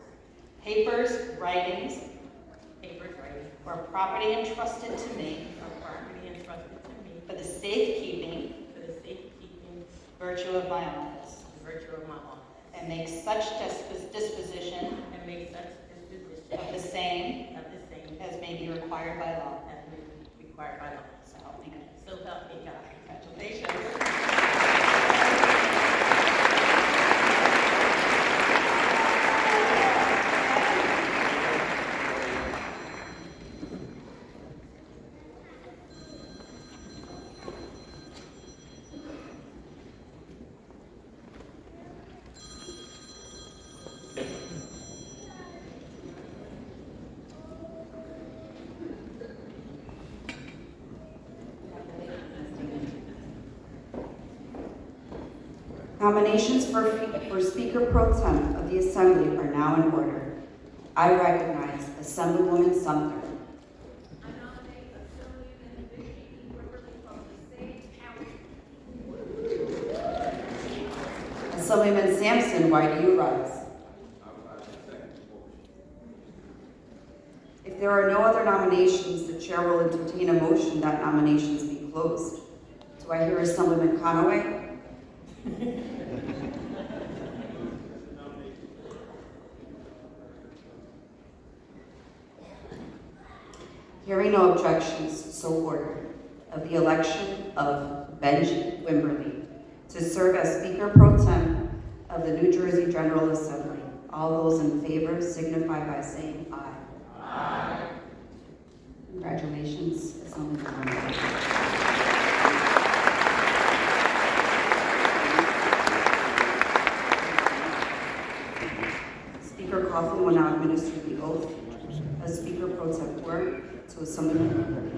papers, writings, writings, or property entrusted to me or property entrusted to me for the safekeeping for the safekeeping virtue of my office, and virtue of my office, and make such disposition and make such disposition of the same of the same as may be required by law. as may be required by law. So help me God. So help me God. Congratulations. Nominations for Speaker Pro Tem of the Assembly are now in order. I recognize Assemblywoman Sumter. I nominate Assemblyman Vicky Kimberly from the same county. Assemblyman Sampson, why do you rise? If there are no other nominations, the chair will entertain a motion that nominations be closed. Do I hear Assemblyman Conaway? Hearing no objections, so ordered, of the election of Benji Wimberly to serve as Speaker Pro Tem of the New Jersey General Assembly. All those in favor signify by saying aye. Aye. Congratulations, Assemblyman Conaway. Speaker Coughlin will now administer the oath as Speaker Pro Tempore to Assemblyman Wimberly.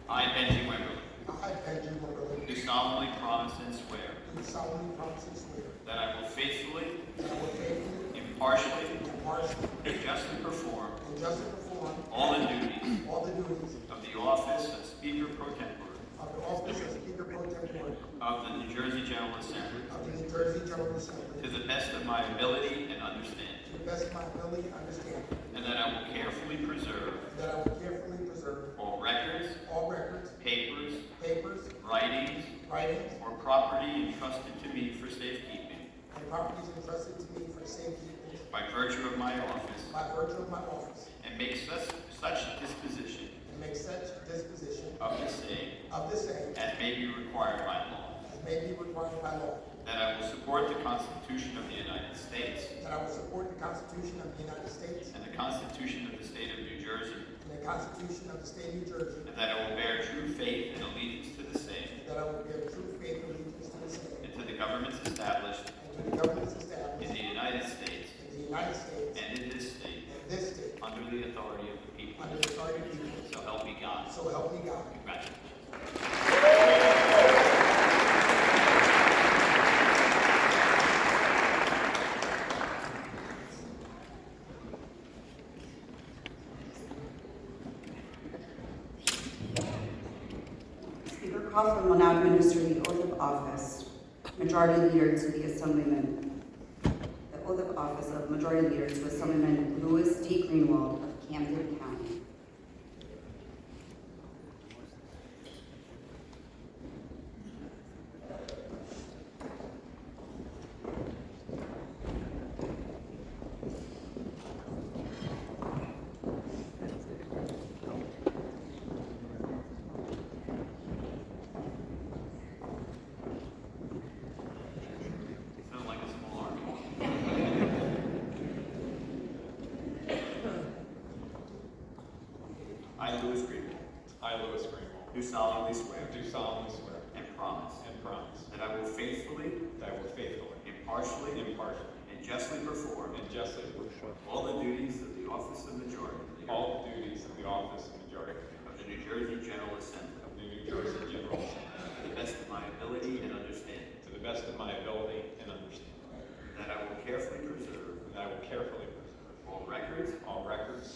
I, Benji Wimberly, I, Benji Wimberly, do solemnly promise and swear do solemnly promise and swear that I will faithfully, that I will faithfully, impartially, impartially, and justly perform and justly perform all the duties all the duties of the office of Speaker Pro Tempore of the office of Speaker Pro Tempore of the New Jersey General Assembly of the New Jersey General Assembly to the best of my ability and understanding, to the best of my ability and understanding, and that I will carefully preserve and that I will carefully preserve all records, papers, writings, or property entrusted to me for safekeeping and properties entrusted to me for safekeeping by virtue of my office, by virtue of my office, and make such disposition and make such disposition of the same as may be required by law, as may be required by law, that I will support the Constitution of the United States that I will support the Constitution of the United States and the Constitution of the State of New Jersey, and the Constitution of the State of New Jersey, and that I will bear true faith and allegiance to the same and that I will bear true faith and allegiance to the same, and to the governments established and to the governments established in the United States in the United States and in this state and this state, under the authority of the people. under the authority of the people. So help me God. So help me God. Congratulations. Speaker Coughlin will now administer the oath of office. Majority Leader to the Assemblyman. The oath of office of Majority Leader to Assemblyman Louis D. Greenwald of Camden County. Sound like a small army. I, Louis Greenwald, I, Louis Greenwald, do solemnly swear do solemnly swear and promise and promise that I will faithfully, that I will faithfully, impartially, impartially, and justly perform and justly perform all the duties of the office of Majority Leader all the duties of the office of Majority Leader of the New Jersey General Assembly of the New Jersey General Assembly to the best of my ability and understanding, to the best of my ability and understanding, that I will carefully preserve and that I will carefully preserve all records,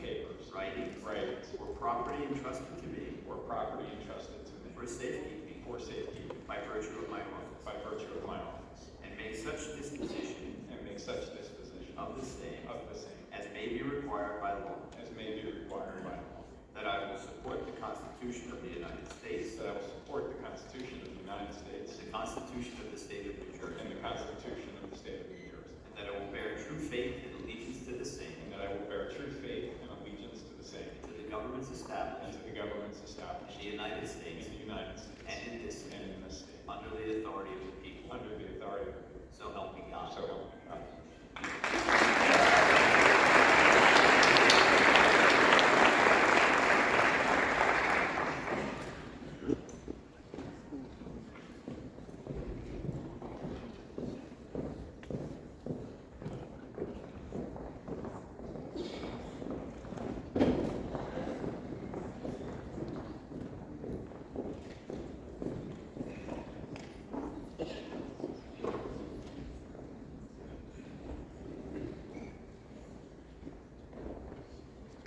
papers, writings, writings, or property entrusted to me or property entrusted to me for safekeeping for safekeeping by virtue of my office, by virtue of my office, and make such disposition and make such disposition of the same as as may be required by law, may be required by law, that I will support the Constitution of the United States, that I will support the Constitution of the United States the Constitution of the State of New Jersey, and the Constitution of the State of New Jersey, and that I will bear true faith and allegiance to the same, and that I will bear true faith and allegiance to the same, and to the governments and established to the governments established in the United in States the United States and in this state, and in this state, under the authority of the people. under the authority of the people. So help me God. So help me God.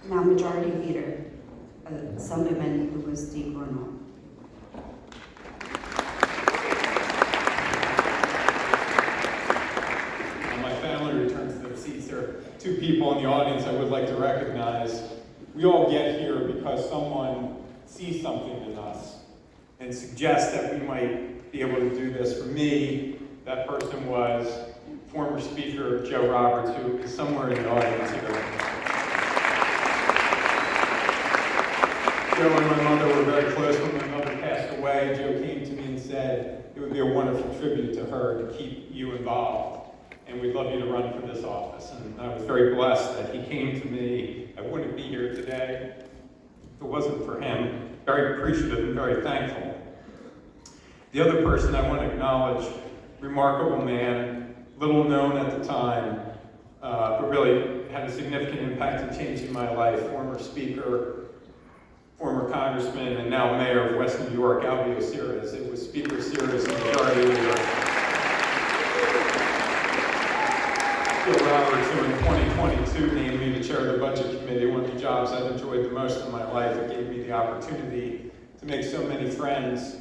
Now Majority Leader, Assemblyman Louis D. Greenwald. two people in the audience I would like to recognize. We all get here because someone sees something in us and suggests that we might be able to do this. For me, that person was former Speaker Joe Roberts, who is somewhere in the audience here. Joe and my mother were very close. When my mother passed away, Joe came to me and said it would be a wonderful tribute to her to keep you involved, and we'd love you to run for this office. And I was very blessed that he came to me. I wouldn't be here today if it wasn't for him. Very appreciative and very thankful. The other person I want to acknowledge, remarkable man, little known at the time, but really had a significant impact in changing my life. Former Speaker, former Congressman, and now Mayor of West New York, Alvio Sires. It was Speaker Sires and Majority Leader Joe Roberts, who in 2022 named me to chair the Budget Committee, one of the jobs I've enjoyed the most in my life. It gave me the opportunity to make so many friends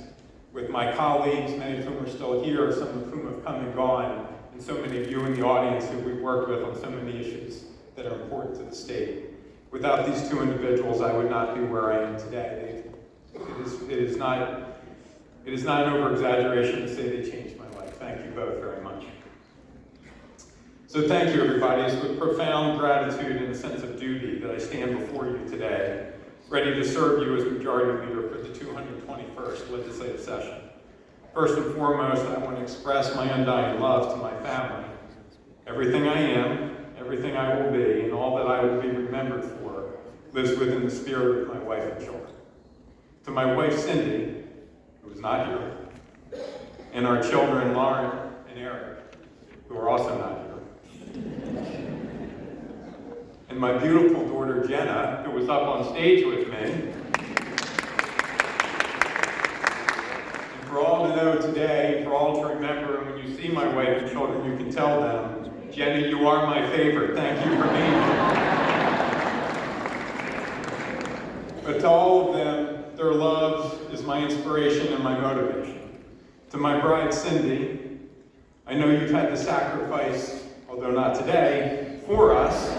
with my colleagues, many of whom are still here, some of whom have come and gone, and so many of you in the audience who we've worked with on so many issues that are important to the state. Without these two individuals, I would not be where I am today. It is not an over-exaggeration to say they changed my life. Thank you both very much. So thank you, everybody. It's with profound gratitude and a sense of duty that I stand before you today, ready to serve you as Majority Leader for the 221st legislative session. First and foremost, I want to express my undying love to my family. Everything I am, everything I will be, and all that I will be remembered for lives within the spirit of my wife and children. To my wife, Cindy, who is not here, and our children, Lauren and Eric, who are also not here, and my beautiful daughter, Jenna, who was up on stage with me. And for all to know today, for all to remember, and when you see my wife and children, you can tell them, Jenna, you are my favorite. Thank you for being here. But to all of them, their love is my inspiration and my motivation. To my bride, Cindy, I know you've had to sacrifice, although not today, for us.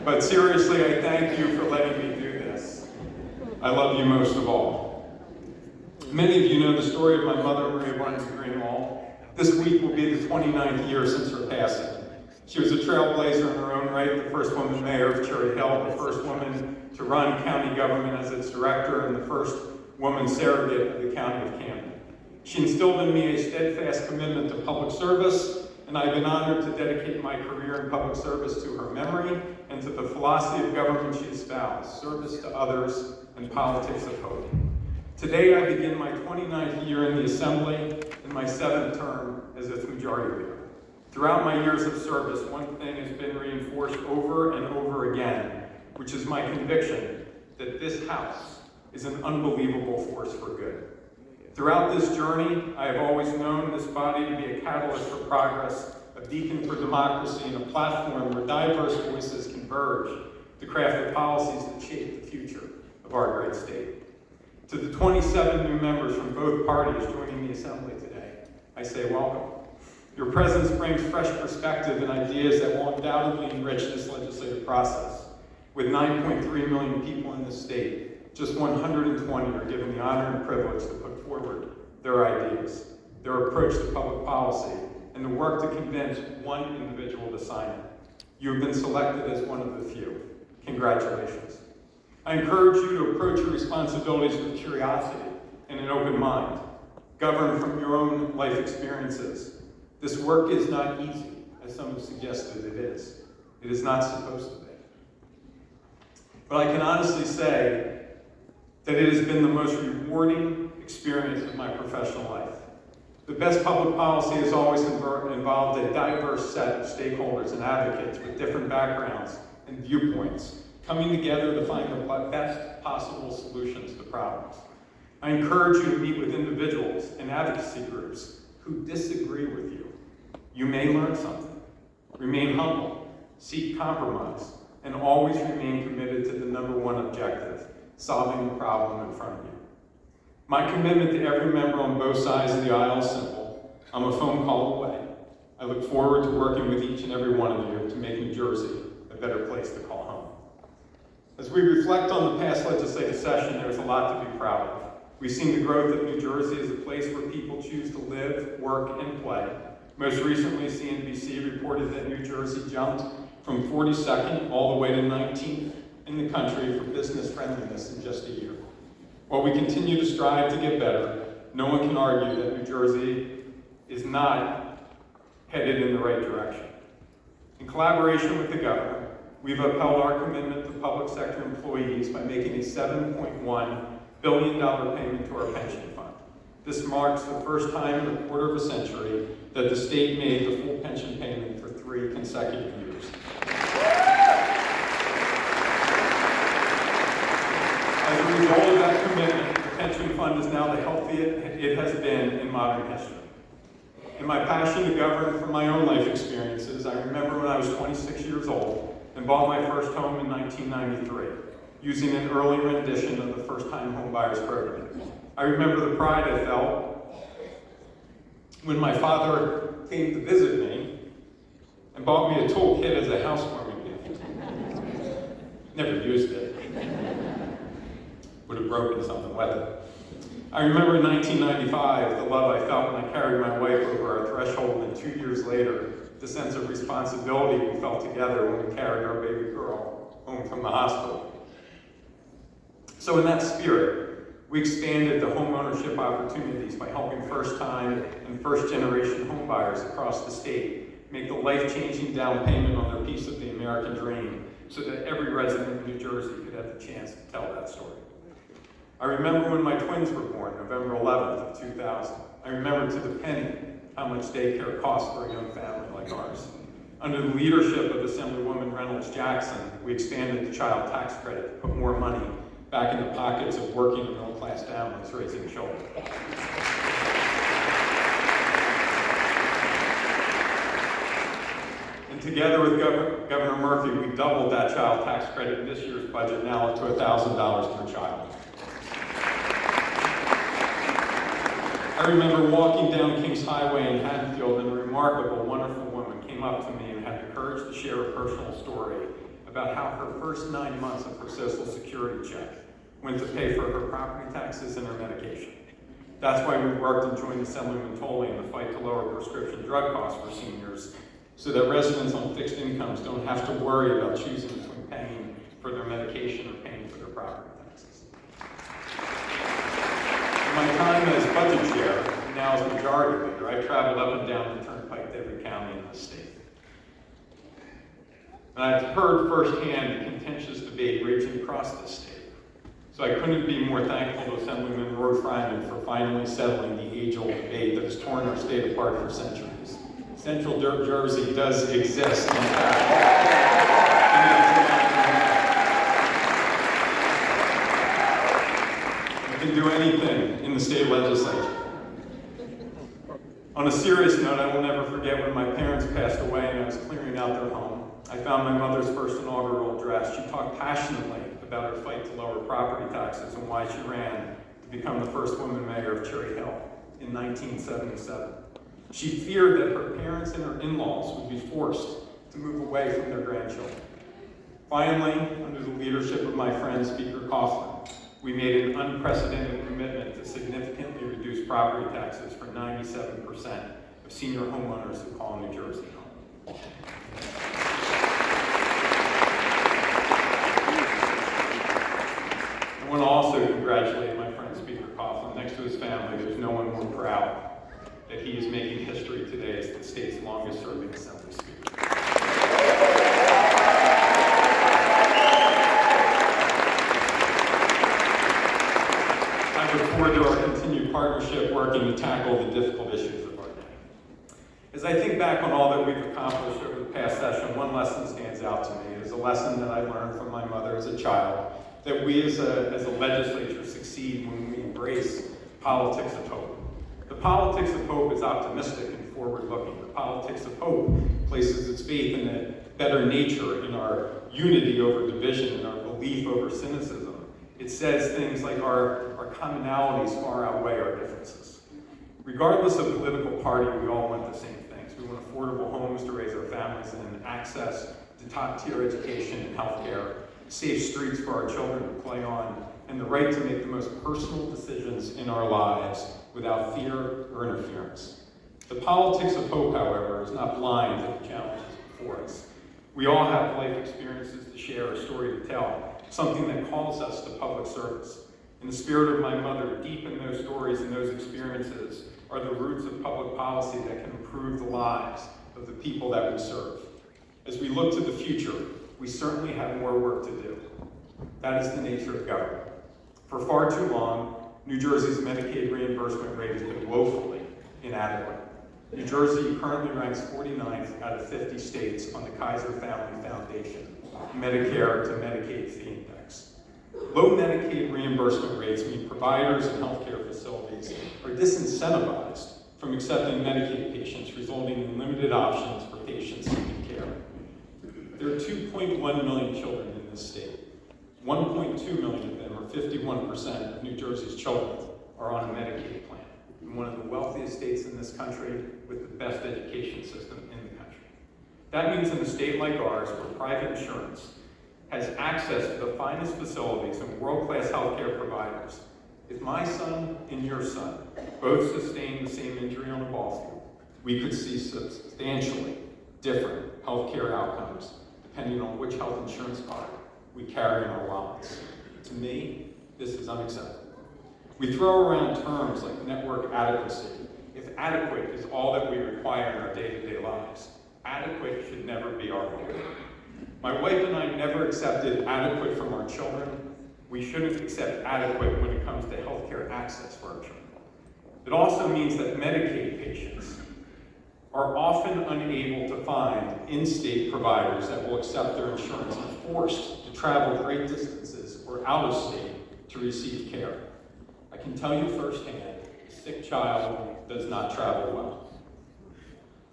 But seriously, I thank you for letting me do this. I love you most of all. Many of you know the story of my mother, Maria Barnes Greenwald. This week will be the 29th year since her passing. She was a trailblazer in her own right, the first woman mayor of Cherry Hill, the first woman to run county government as its director, and the first woman surrogate of the county of Camden. She instilled in me a steadfast commitment to public service, and I've been honored to dedicate my career in public service to her memory and to the philosophy of government she espoused, service to others and politics of hope. Today I begin my 29th year in the Assembly and my 7th term as its Majority Leader. Throughout my years of service, one thing has been reinforced over and over again, which is my conviction that this House is an unbelievable force for good. Throughout this journey, I have always known this body to be a catalyst for progress, a beacon for democracy, and a platform where diverse voices converge to craft the policies that shape the future of our great state. To the 27 new members from both parties joining the Assembly today, I say welcome. Your presence brings fresh perspective and ideas that will undoubtedly enrich this legislative process. With 9.3 million people in this state, just 120 are given the honor and privilege to put forward their ideas, their approach to public policy, and the work to convince one individual to sign it. You have been selected as one of the few. Congratulations. I encourage you to approach your responsibilities with curiosity and an open mind. Govern from your own life experiences. This work is not easy, as some have suggested it is. It is not supposed to be. But I can honestly say that it has been the most rewarding experience of my professional life. The best public policy has always involved a diverse set of stakeholders and advocates with different backgrounds and viewpoints, coming together to find the best possible solutions to problems. I encourage you to meet with individuals and advocacy groups who disagree with you. You may learn something. Remain humble, seek compromise, and always remain committed to the number one objective, solving the problem in front of you. My commitment to every member on both sides of the aisle is simple. I'm a phone call away. I look forward to working with each and every one of you to make New Jersey a better place to call home. As we reflect on the past legislative session, there's a lot to be proud of. We've seen the growth of New Jersey as a place where people choose to live, work, and play. Most recently, CNBC reported that New Jersey jumped from 42nd all the way to 19th in the country for business friendliness in just a year. While we continue to strive to get better, no one can argue that New Jersey is not headed in the right direction. In collaboration with the governor, we've upheld our commitment to public sector employees by making a $7.1 billion payment to our pension fund. This marks the first time in a quarter of a century that the state made the full pension payment for 3 consecutive years. As a result of that commitment, the pension fund is now the healthiest it has been in modern history. In my passion to govern from my own life experiences, I remember when I was 26 years old and bought my first home in 1993, using an early rendition of the first-time home buyers program. I remember the pride I felt when my father came to visit me and bought me a toolkit as a housewarming gift. Never used it. Would have broken something with it. I remember in 1995, the love I felt when I carried my wife over our threshold, and 2 years later, the sense of responsibility we felt together when we carried our baby girl home from the hospital. So in that spirit, we expanded the home ownership opportunities by helping first-time and first-generation home buyers across the state make the life-changing down payment on their piece of the American dream so that every resident of New Jersey could have the chance to tell that story. I remember when my twins were born, November 11th of 2000. I remember to the penny how much daycare costs for a young family like ours. Under the leadership of Assemblywoman Reynolds Jackson, we expanded the child tax credit to put more money back in the pockets of working and middle-class families raising children. And together with Governor Murphy, we doubled that child tax credit in this year's budget, now up to $1,000 per child. I remember walking down Kings Highway in Haddonfield, and a remarkable, wonderful woman came up to me and had the courage to share a personal story about how her first 9 months of her Social Security check went to pay for her property taxes and her medication. That's why we worked and joined Assemblyman Tolley in the fight to lower prescription drug costs for seniors, so that residents on fixed incomes don't have to worry about choosing between paying for their medication or paying for their property taxes. In my time as budget chair, and now as majority leader, I've traveled up and down the turnpike to every county in the state. And I've heard firsthand the contentious debate raging across this state. So I couldn't be more thankful to Assemblyman Roy Fryman for finally settling the age-old debate that has torn our state apart for centuries. Central Jersey does exist, in fact. We can do anything in the state legislature. On a serious note, I will never forget when my parents passed away and I was clearing out their home. I found my mother's first inaugural address. She talked passionately about her fight to lower property taxes and why she ran to become the first woman mayor of Cherry Hill in 1977. She feared that her parents and her in-laws would be forced to move away from their grandchildren. Finally, under the leadership of my friend Speaker Coughlin, we made an unprecedented commitment to significantly reduce property taxes for 97% of senior homeowners who call New Jersey home. I want to also congratulate my friend Speaker Coughlin. Next to his family, there's no one more proud that he is making history today as the state's longest-serving Assembly Speaker. I look forward to our continued partnership working to tackle the difficult issues of our day. As I think back on all that we've accomplished over the past session, one lesson stands out to me. It is a lesson that I learned from my mother as a child, that we as a legislature succeed when we embrace politics of hope. The politics of hope is optimistic and forward-looking. The politics of hope places its faith in a better nature, in our unity over division, in our belief over cynicism. It says things like our commonalities far outweigh our differences. Regardless of political party, we all want the same things. We and affordable homes to raise our families in, access to top-tier education and healthcare, safe streets for our children to play on, and the right to make the most personal decisions in our lives without fear or interference. The politics of hope, however, is not blind to the challenges before us. We all have life experiences to share, a story to tell, something that calls us to public service. In the spirit of my mother, deep in those stories and those experiences are the roots of public policy that can improve the lives of the people that we serve. As we look to the future, we certainly have more work to do. That is the nature of government. For far too long, New Jersey's Medicaid reimbursement rate has been woefully inadequate. New Jersey currently ranks 49th out of 50 states on the Kaiser Family Foundation Medicare to Medicaid fee index. Low Medicaid reimbursement rates mean providers and healthcare facilities are disincentivized from accepting Medicaid patients, resulting in limited options for patients seeking care. There are 2.1 million children in this state. 1.2 million of them, or 51% of New Jersey's children, are on a Medicaid plan, in one of the wealthiest states in this country with the best education system in the country. That means in a state like ours, where private insurance has access to the finest facilities and world-class healthcare providers, if my son and your son both sustained the same injury on a ball field, we could see substantially different healthcare outcomes depending on which health insurance card we carry in our wallets. To me, this is unacceptable. We throw around terms like network adequacy. If adequate is all that we require in our day-to-day lives, adequate should never be our goal. My wife and I never accepted adequate from our children. We shouldn't accept adequate when it comes to healthcare access for our children. It also means that Medicaid patients are often unable to find in-state providers that will accept their insurance and are forced to travel great distances or out of state to receive care. I can tell you firsthand, a sick child does not travel well.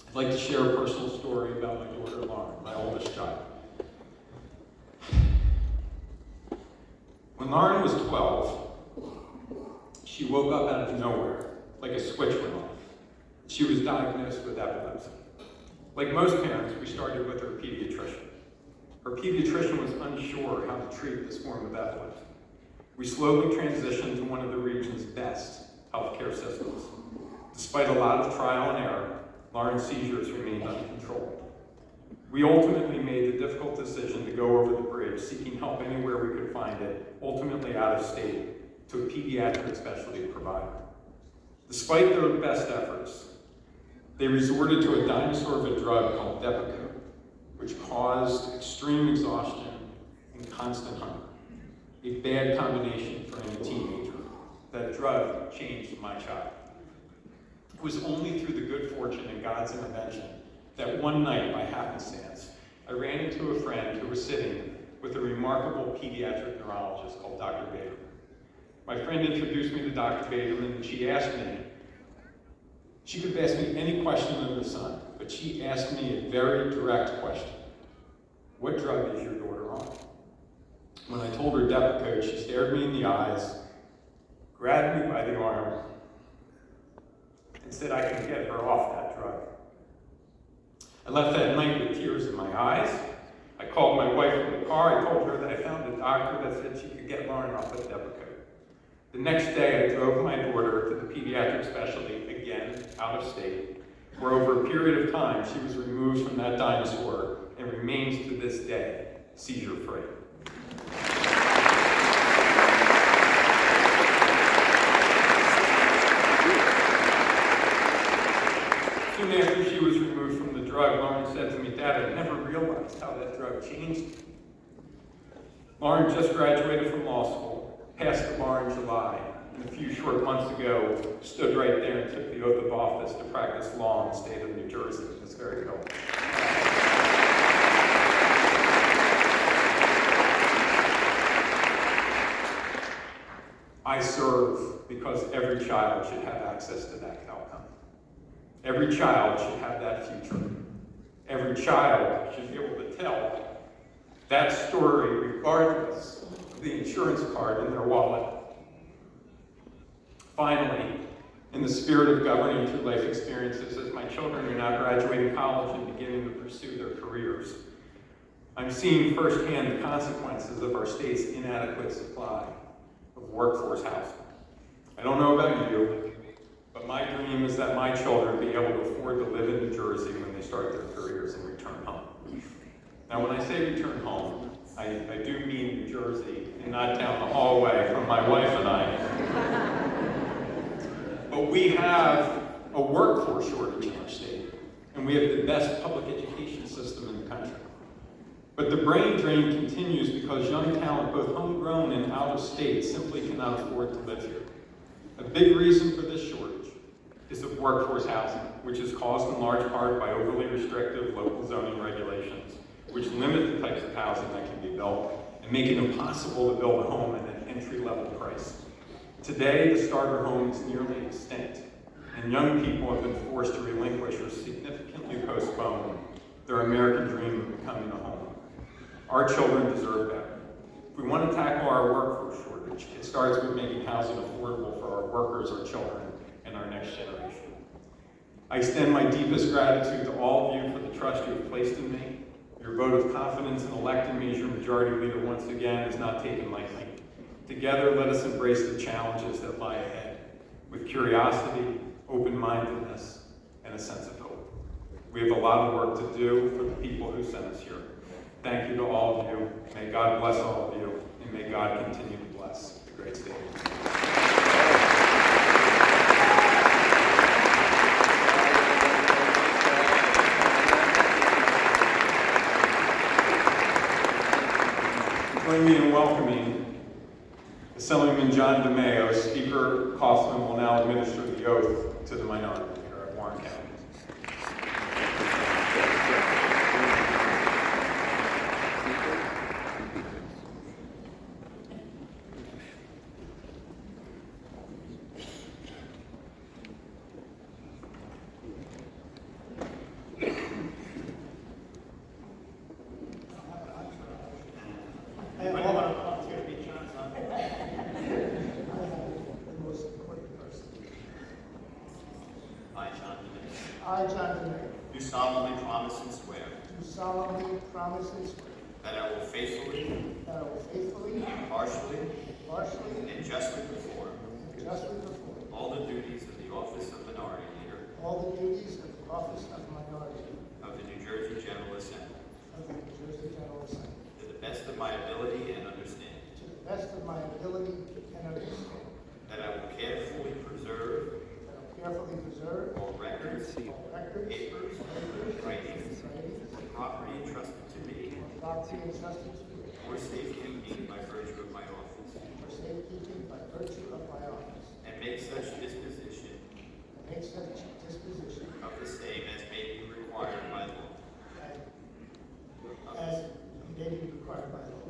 I'd like to share a personal story about my daughter Lauren, my oldest child. When Lauren was 12, she woke up out of nowhere, like a switch went off. She was diagnosed with epilepsy. Like most parents, we started with her pediatrician. Her pediatrician was unsure how to treat this form of epilepsy. We slowly transitioned to one of the region's best healthcare systems. Despite a lot of trial and error, Lauren's seizures remained uncontrolled. We ultimately made the difficult decision to go over the bridge, seeking help anywhere we could find it, ultimately out of state, to a pediatric specialty provider. Despite their best efforts, they resorted to a dinosaur of a drug called Depakote, which caused extreme exhaustion and constant hunger. A bad combination for any teenager. That drug changed my child. It was only through the good fortune and God's intervention that one night, by happenstance, I ran into a friend who was sitting with a remarkable pediatric neurologist called Dr. Bader. My friend introduced me to Dr. Baderman, and she could ask me any question under the sun, but she asked me a very direct question. What drug is your daughter on? When I told her Depakote, she stared me in the eyes, grabbed me by the arm, and said I can get her off that drug. I left that night with tears in my eyes. I called my wife from the car. I told her that I found a doctor that said she could get Lauren off of Depakote. The next day, I drove my daughter to the pediatric specialty, again, out of state, where over a period of time, she was removed from that dinosaur and remains to this day seizure-free. Soon after she was removed from the drug, Lauren said to me, "Dad, I never realized how that drug changed me." Lauren just graduated from law school, passed the bar in July, and a few short months ago stood right there and took the oath of office to practice law in the state of New Jersey, this very building. I serve because every child should have access to that outcome. Every child should have that future. Every child should be able to tell that story regardless of the insurance card in their wallet. Finally, In the spirit of governing through life experiences, as my children are now graduating college and beginning to pursue their careers, I'm seeing firsthand the consequences of our state's inadequate supply of workforce housing. I don't know about you, but my dream is that my children be able to afford to live in New Jersey when they start their careers and return home. Now, when I say return home, I do mean New Jersey and not down the hallway from my wife and I. But we have a workforce shortage in our state, and we have the best public education system in the country. But the brain drain continues because young talent, both homegrown and out of state, simply cannot afford to live here. A big reason for this shortage is of workforce housing, which is caused in large part by overly restrictive local zoning regulations, which limit the types of housing that can be built and make it impossible to build a home at an entry-level price. Today, the starter home is nearly extinct, and young people have been forced to relinquish or significantly postpone their American dream of becoming a home. Our children deserve better. If we want to tackle our workforce shortage, it starts with making housing affordable for our workers, our children, and our next generation. I extend my deepest gratitude to all of you for the trust you have placed in me. Your vote of confidence in electing me as your majority leader once again is not taken lightly. Together, let us embrace the challenges that lie ahead with curiosity, open-mindedness, and a sense of hope. We have a lot of work to do for the people who sent us here. Thank you to all of you. May God bless all of you, and may God continue to bless the great state. Join me in welcoming Assemblyman John DeMayo. Speaker Coughlin will now administer the oath to the minority leader of Warren County. I, John DeMayo, Do solemnly promise and swear do solemnly promise and swear that I will faithfully, that I will faithfully, impartially, impartially, and justly perform and justly perform all the duties of the office of minority leader all the duties of the office of minority of the New Jersey General Assembly of the New Jersey General Assembly to the best of my ability and understanding. to the best of my ability and understanding. That I will carefully preserve That I will carefully preserve all records, all records, papers, writings, and property entrusted to me property entrusted to me for safekeeping by virtue of my office, for safekeeping by virtue of my office, and make such disposition and make such disposition of the same as may be required by law. as may be required by law.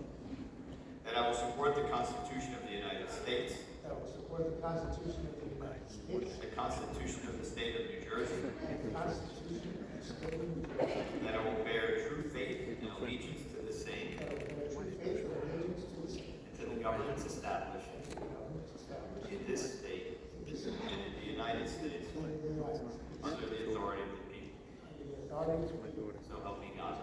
That I will support the Constitution of the United States, That I will support the Constitution of the United States, the Constitution of the State of New Jersey, and the Constitution of the State of New Jersey. that I will bear true faith and allegiance to the same That I will bear true faith and allegiance to the same, and to the governments established and to the governments established in this state and in the United States in the United States, under the authority of the people. under the authority of the people. So help me God.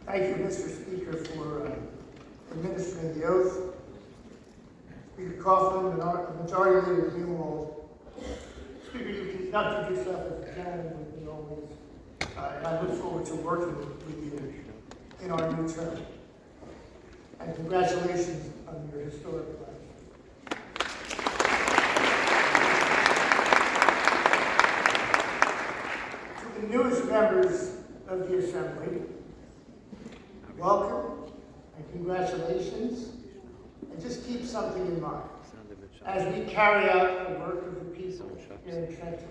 Thank you, Mr. Speaker, for administering the oath. Speaker Coughlin, Majority Leader Greenwald. Speaker, you conducted yourself as a gentleman with me always. I look forward to working with you in our new term. And congratulations on your historic life. To the newest members of the Assembly, welcome and congratulations, and just keep something in mind. As we carry out the work of the peace here in Trenton.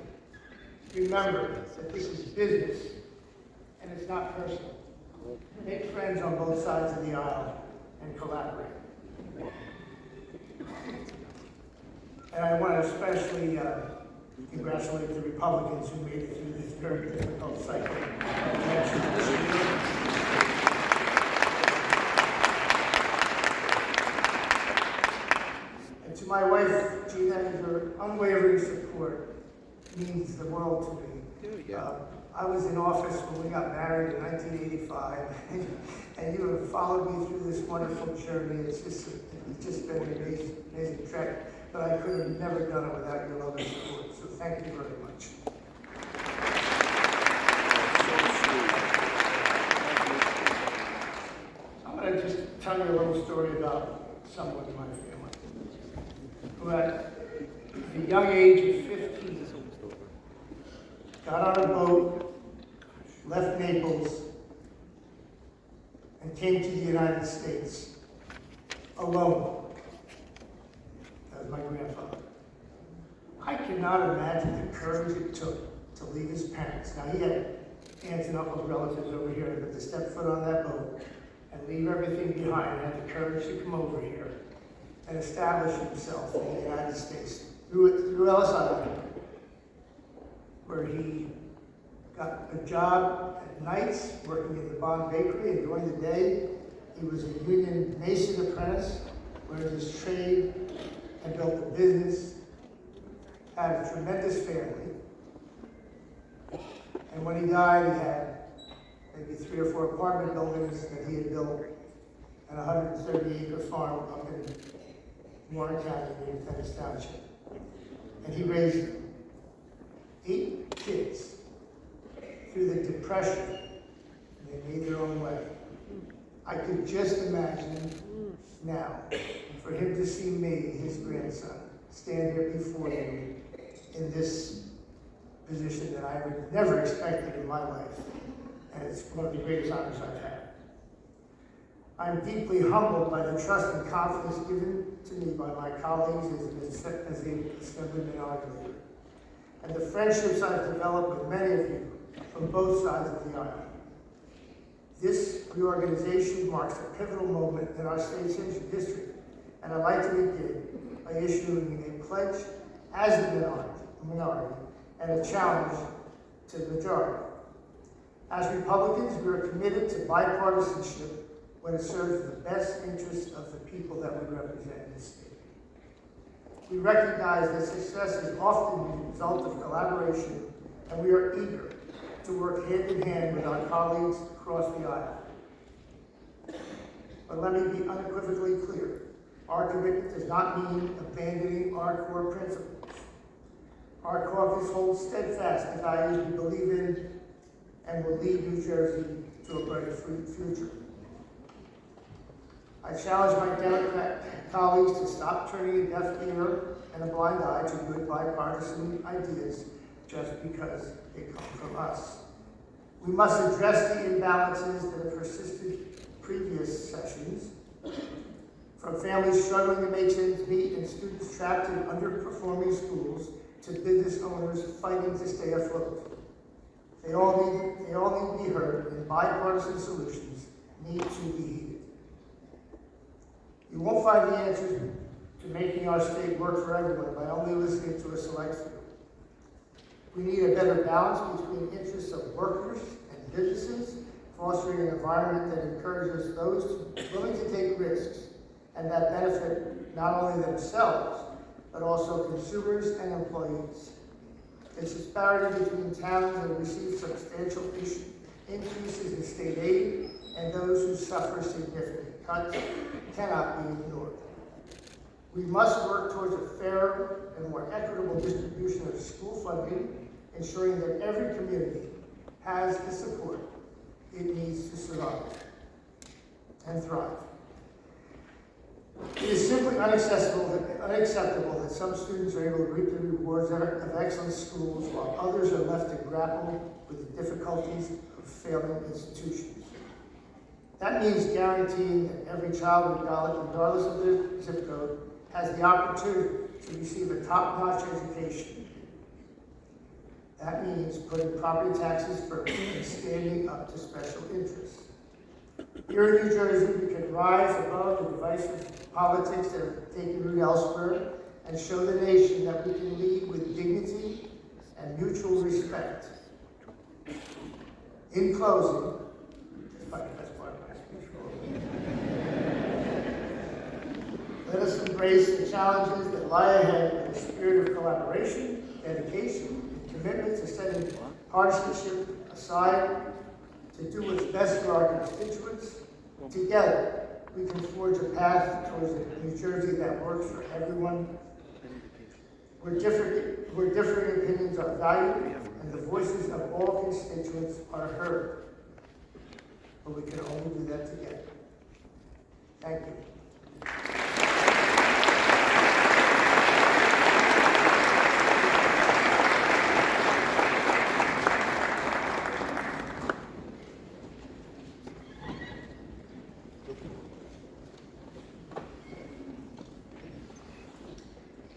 Remember that this is business and it's not personal. Make friends on both sides of the aisle and collaborate. And I want to especially congratulate the Republicans who made it through this very difficult cycle. And to my wife, Gina, your unwavering support means the world to me. I was in office when we got married in 1985, and you have followed me through this wonderful journey. It's just been an amazing trek, but I could have never done it without your love and support, so thank you very much. I'm going to just tell you a little story about someone in my family who at the young age of 15 got on a boat, left Naples, and came to the United States alone. That was my grandfather. I cannot imagine the courage it took to leave his parents. Now, he had aunts and uncles, relatives over here, but to step foot on that boat and leave everything behind, had the courage to come over here and establish himself in the United States through Ellis Island, where he got a job at nights working at the Bond Bakery, and during the day he was a union mason apprentice, learned his trade and built a business, had a tremendous family, and when he died he had maybe 3 or 4 apartment buildings that he had built and a 130-acre farm up in Warren County in Independence Township. And he raised 8 kids through the Depression, and they made their own way. I could just imagine now for him to see me, his grandson, stand here before you in this position that I would never expected in my life, and it's one of the greatest honors I've had. I'm deeply humbled by the trust and confidence given to me by my colleagues as the Assemblyman Argumenter, and the friendships I've developed with many of you from both sides of the aisle. This reorganization marks a pivotal moment in our state's history, and I'd like to begin by issuing a pledge as the minority and a challenge to the majority. As Republicans, we are committed to bipartisanship when it serves the best interests of the people that we represent in this state. We recognize that success is often the result of collaboration, and we are eager to work hand in hand with our colleagues across the aisle. But let me be unequivocally clear. Our commitment does not mean abandoning our core principles. Our caucus holds steadfast the values we believe in and will lead New Jersey to a brighter future. I challenge my Democrat colleagues to stop turning a deaf ear and a blind eye to good bipartisan ideas just because they come from us. We must address the imbalances that have persisted previous sessions, from families struggling to make ends meet and students trapped in underperforming schools to business owners fighting to stay afloat. They all need to be heard, and bipartisan solutions need to be heeded. You won't find the answers to making our state work for everyone by only listening to a select few. We need a better balance between the interests of workers and businesses, fostering an environment that encourages those willing to take risks and that benefit not only themselves, but also consumers and employees. The disparity between towns that receive substantial increases in state aid and those who suffer significant cuts cannot be ignored. We must work towards a fairer and more equitable distribution of school funding, ensuring that every community has the support it needs to survive and thrive. It is simply unacceptable that some students are able to reap the rewards of excellent schools while others are left to grapple with the difficulties of failing institutions. That means guaranteeing that every child, regardless of their zip code, has the opportunity to receive a top-notch education That means putting property taxes first and standing up to special interests. Here in New Jersey, we can rise above the divisive politics that have taken root elsewhere and show the nation that we can lead with dignity and mutual respect. In closing, that's part of my speech. Let us embrace the challenges that lie ahead with a spirit of collaboration, dedication, and commitment to setting partisanship aside to do what's best for our constituents. Together, we can forge a path towards a New Jersey that works for everyone, where differing opinions are valued and the voices of all constituents are heard. But we can only do that together. Thank you.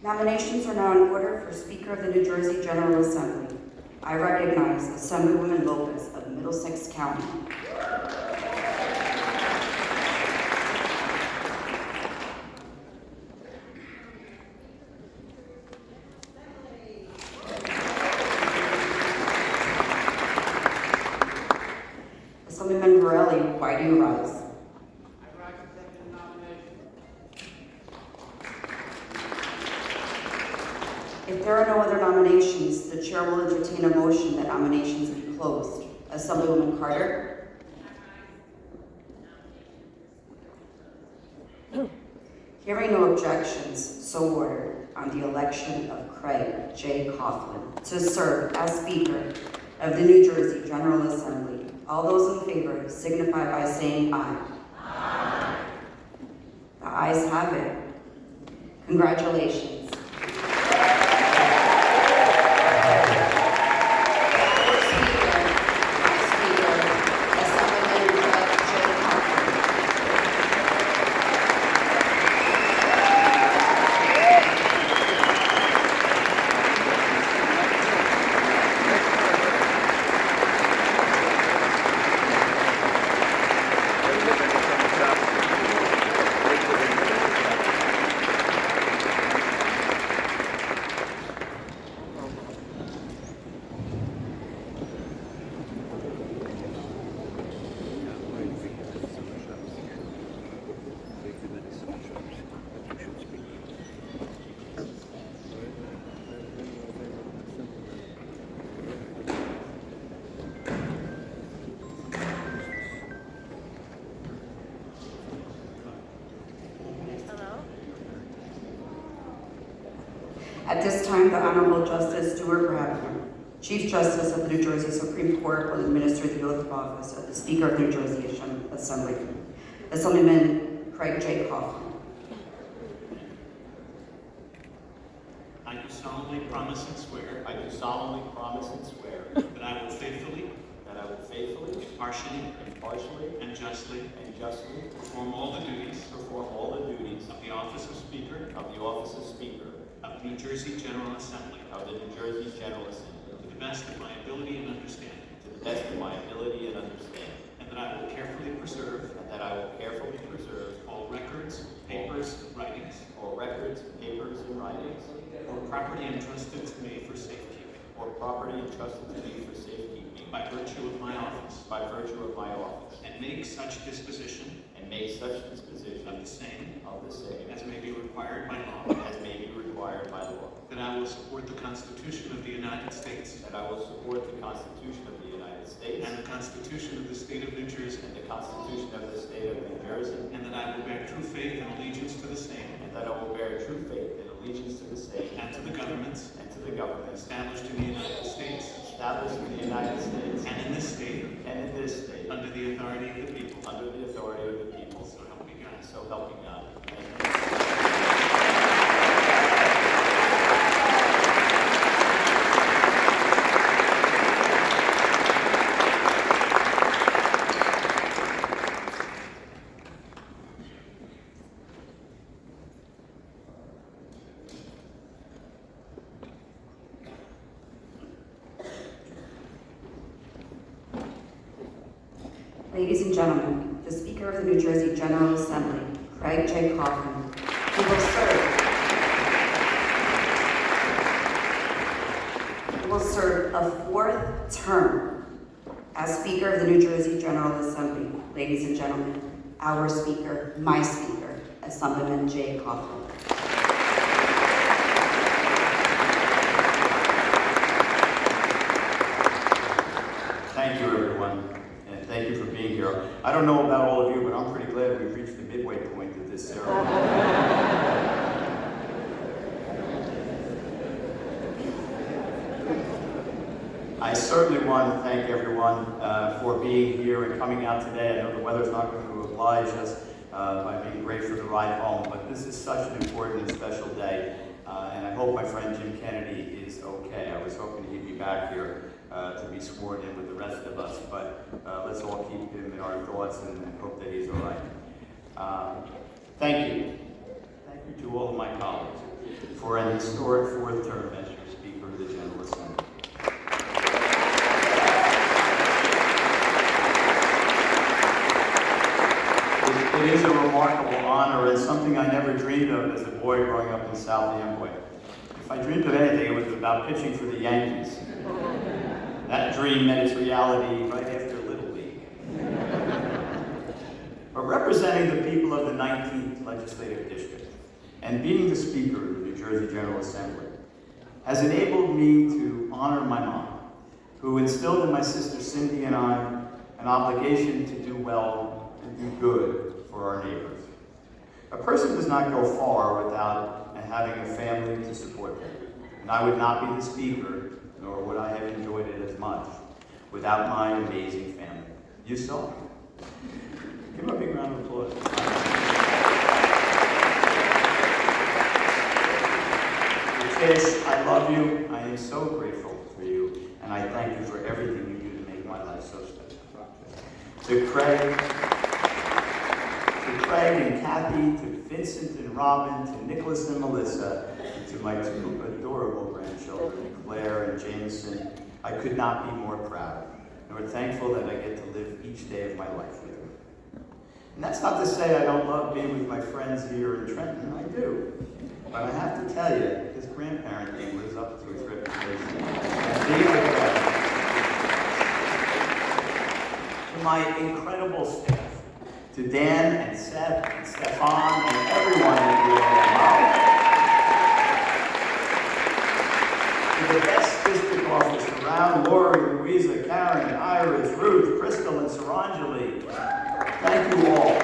Nominations are now in order for Speaker of the New Jersey General Assembly. I recognize Assemblywoman Lopez of Middlesex County. Assemblyman Varelli, why do you rise? If there are no other nominations, the chair will entertain a motion that nominations be closed. Assemblywoman Carter. Hearing no objections, so ordered on the election of Craig J. Coughlin to serve as Speaker of the New Jersey General Assembly. All those in favor signify by saying aye. Aye. The ayes have it. Congratulations. At this time, the Honorable Justice Stuart Bradford, Chief Justice of the New Jersey Supreme Court, will administer the oath of office of the Speaker of New Jersey Assembly. Assemblyman Craig J. Coughlin. I do solemnly promise and swear. I do solemnly promise and swear that I will faithfully, impartially, and justly perform all the duties of the office of Speaker of New Jersey General Assembly of the New Jersey General Assembly to the best of my ability and understanding. And that I will carefully preserve all records, papers, and writings or property entrusted to me for safekeeping by virtue of my office, and make such disposition of the same as may be required by law. That I will support the Constitution of the United States and the Constitution of the State of New Jersey, and that I will bear true faith and allegiance to the same and to the governments established in the United States and in this state under the authority of the people. So help me God. So help me God. Thank you. Ladies and gentlemen, the Speaker of the New Jersey General Assembly, Craig J. Coughlin, who will serve a fourth term as Speaker of the New Jersey General Assembly. Ladies and gentlemen, our Speaker, my Speaker, Assemblyman J. Coughlin. Thank you, everyone, and thank you for being here. I don't know about all of you, but I'm pretty glad we've reached the midway point of this ceremony. I certainly want to thank everyone for being here and coming out today. I know the weather's not going to oblige us by being great for the ride home, but this is such an important and special day, and I hope my friend Jim Kennedy is okay. I was hoping he'd be back here to be sworn in with the rest of us, but let's all keep him in our thoughts and hope that he's all right. Thank you. Thank you to all of my colleagues for an historic fourth term as your Speaker of the General Assembly. It is a remarkable honor and something I never dreamed of as a boy growing up in South Amboy. If I dreamed of anything, it was about pitching for the Yankees. That dream met its reality right after Little League. But representing the people of the 19th Legislative District and being the Speaker of the New Jersey General Assembly has enabled me to honor my mom, who instilled in my sister Cindy and I an obligation to do well and do good for our neighbors. A person does not go far without having a family to support them. And I would not be the Speaker, nor would I have enjoyed it as much, without my amazing family. You saw. Give them a big round of applause. Tish, I love you. I am so grateful for you, and I thank you for everything you do to make my life so special. To Craig and Kathy, to Vincent and Robin, to Nicholas and Melissa, and to my two adorable grandchildren, Claire and Jameson, I could not be more proud, nor thankful that I get to live each day of my life with you. And that's not to say I don't love being with my friends here in Trenton, I do. But I have to tell you, this grandparent thing lives up to its reputation. And being with them, to my incredible staff, to Dan and Seth and Stefan and everyone that you all know. To the best district office around, Lori, Louisa, Karen, Iris, Ruth, Crystal, and Sarangeli. Thank you all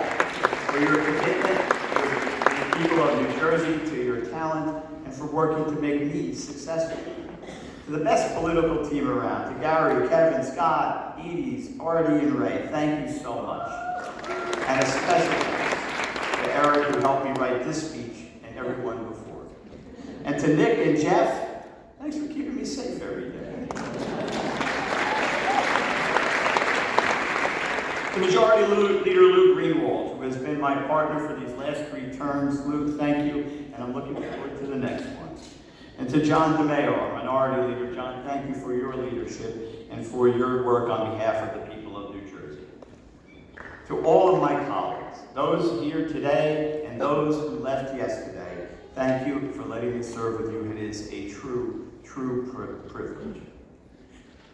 for your commitment to the people of New Jersey, to your talent, and for working to make me successful. To the best political team around, to Gary, Kevin, Scott, Edie, Artie, and Ray, thank you so much. And a special thanks to Eric, who helped me write this speech and everyone before. And to Nick and Jeff, thanks for keeping me safe every day. To Majority Leader Lou Greenwald, who has been my partner for these last 3 terms. Lou, thank you, and I'm looking forward to the next one. And to John DeMeo, our Minority Leader. John, thank you for your leadership and for your work on behalf of the people of New Jersey. To all of my colleagues, those here today and those who left yesterday, thank you for letting me serve with you. It is a true privilege.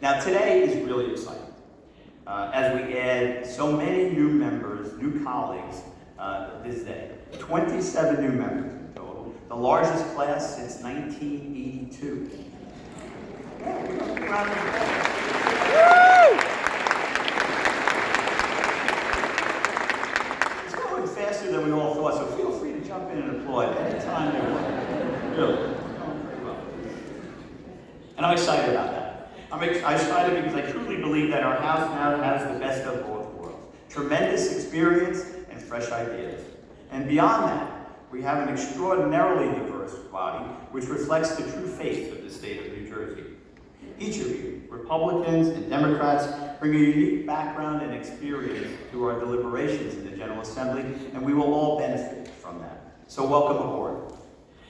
Now, today is really exciting as we add so many new members, new colleagues this day. 27 new members in total, the largest class since 1982. Yeah, we're going to be around It's going faster than we all thought, so feel free to jump in and applaud anytime you want. Really, it's going pretty well. And I'm excited about that. I'm excited because I truly believe that our house now has the best of both worlds. Tremendous experience and fresh ideas. And beyond that, we have an extraordinarily diverse body which reflects the true face of the state of New Jersey. Each of you, Republicans and Democrats, bring a unique background and experience to our deliberations in the General Assembly, and we will all benefit from that. So welcome aboard.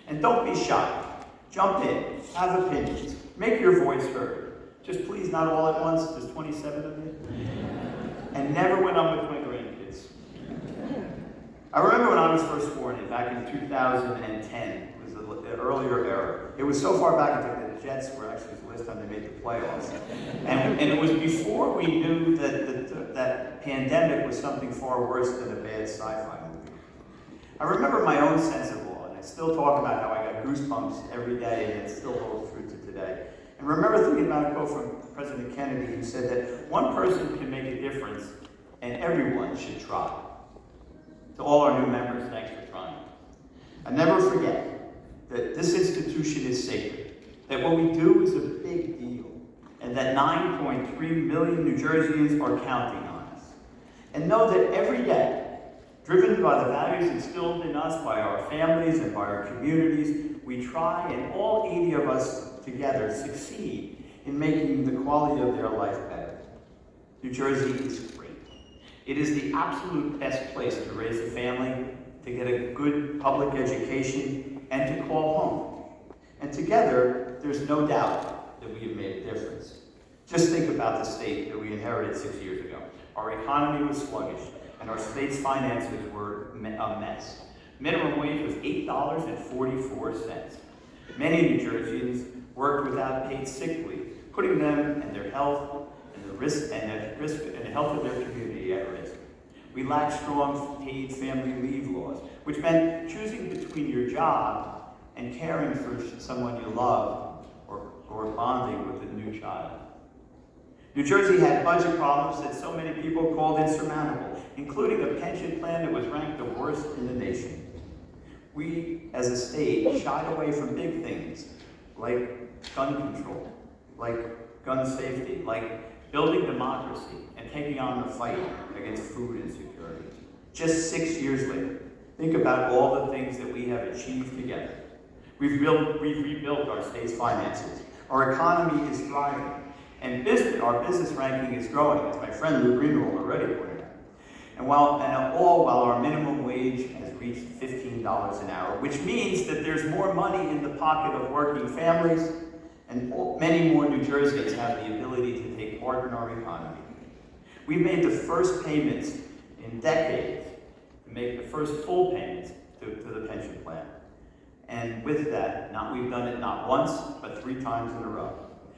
And don't be shy. Jump in, have opinions, make your voice heard. Just please not all at once, there's 27 of you. and never when I'm with my grandkids. I remember when I was first sworn in, back in 2010, it was the earlier era. It was so far back, in fact, the Jets were actually the last time they made the playoffs. And it was before we knew that that pandemic was something far worse than a bad sci-fi movie. I remember my own sense of awe, and I still talk about how I got goosebumps every day, and it still holds true to today. And remember thinking about a quote from President Kennedy who said that one person can make a difference, and everyone should try. To all our new members, thanks for trying. I never forget that this institution is sacred, that what we do is a big deal, and that 9.3 million New Jerseyans are counting on us. And know that every day, driven by the values instilled in us by our families and by our communities, we try, and all 80 of us together succeed in making the quality of their life better. New Jersey is great. It is the absolute best place to raise a family, to get a good public education, and to call home. And together, there's no doubt that we have made a difference. Just think about the state that we inherited 6 years ago. Our economy was sluggish, and our state's finances were a mess. Minimum wage was $8.44. Many New Jerseyans worked without paid sick leave, putting them and their health and the health of their community at risk. We lacked strong paid family leave laws, which meant choosing between your job and caring for someone you love or bonding with a new child. New Jersey had budget problems that so many people called insurmountable, including a pension plan that was ranked the worst in the nation. We, as a state, shied away from big things like gun control, like gun safety, like building democracy and taking on the fight against food insecurity. Just 6 years later, think about all the things that we have achieved together. We've rebuilt our state's finances. Our economy is thriving. And our business ranking is growing, as my friend Lou Greenwald already pointed out. And all while our minimum wage has reached $15 an hour, which means that there's more money in the pocket of working families, and many more New Jerseyans have the ability to take part in our economy. We've made the first payments in decades to make the first full payments to the pension plan. And with that, we've done it not once, but 3 times in a row.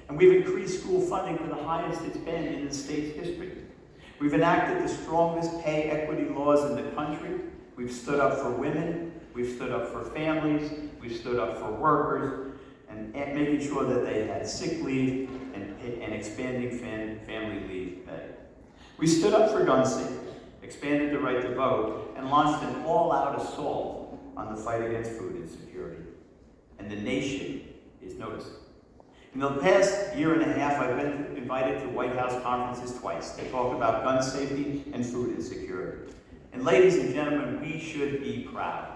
And we've increased school funding to the highest it's been in the state's history. We've enacted the strongest pay equity laws in the country. We've stood up for women. We've stood up for families. We've stood up for workers, and making sure that they had sick leave and expanding family leave pay. We stood up for gun safety, expanded the right to vote, and launched an all-out assault on the fight against food insecurity. And the nation is noticing. In the past year and a half, I've been invited to White House conferences twice to talk about gun safety and food insecurity. And ladies and gentlemen, we should be proud.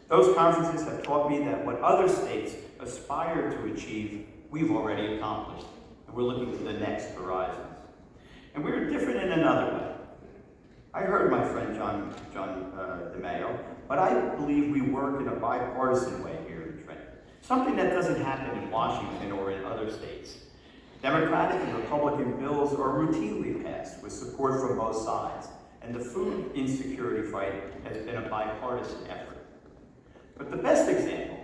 Those conferences have taught me that what other states aspire to achieve, we've already accomplished. And we're looking to the next horizons. And we're different in another way. I heard my friend John DeMaio, but I believe we work in a bipartisan way here in Trenton. Something that doesn't happen in Washington or in other states. Democratic and Republican bills are routinely passed with support from both sides, and the food insecurity fight has been a bipartisan effort. But the best example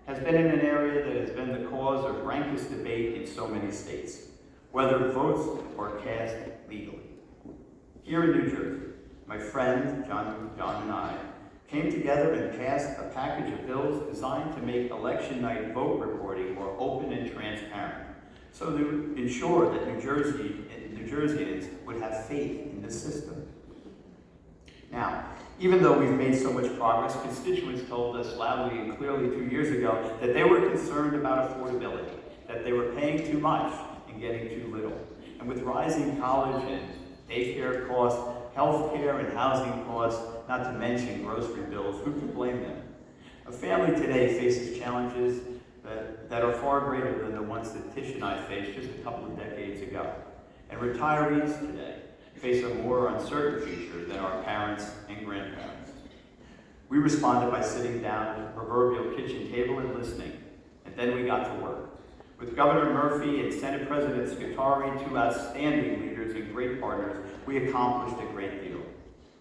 has been in an area that has been the cause of rankest debate in so many states, whether votes are cast legally. Here in New Jersey, my friend John and I came together and passed a package of bills designed to make election night vote reporting more open and transparent, so to ensure that New Jerseyans would have faith in the system. Now, even though we've made so much progress, constituents told us loudly and clearly 2 years ago that they were concerned about affordability, that they were paying too much and getting too little. And with rising college and daycare costs, health care and housing costs, not to mention grocery bills, who can blame them? A family today faces challenges that are far greater than the ones that Tish and I faced just a couple of decades ago. And retirees today face a more uncertain future than our parents and grandparents. We responded by sitting down at the proverbial kitchen table and listening, and then we got to work. With Governor Murphy and Senate President Scutari, two outstanding leaders and great partners, we accomplished a great deal.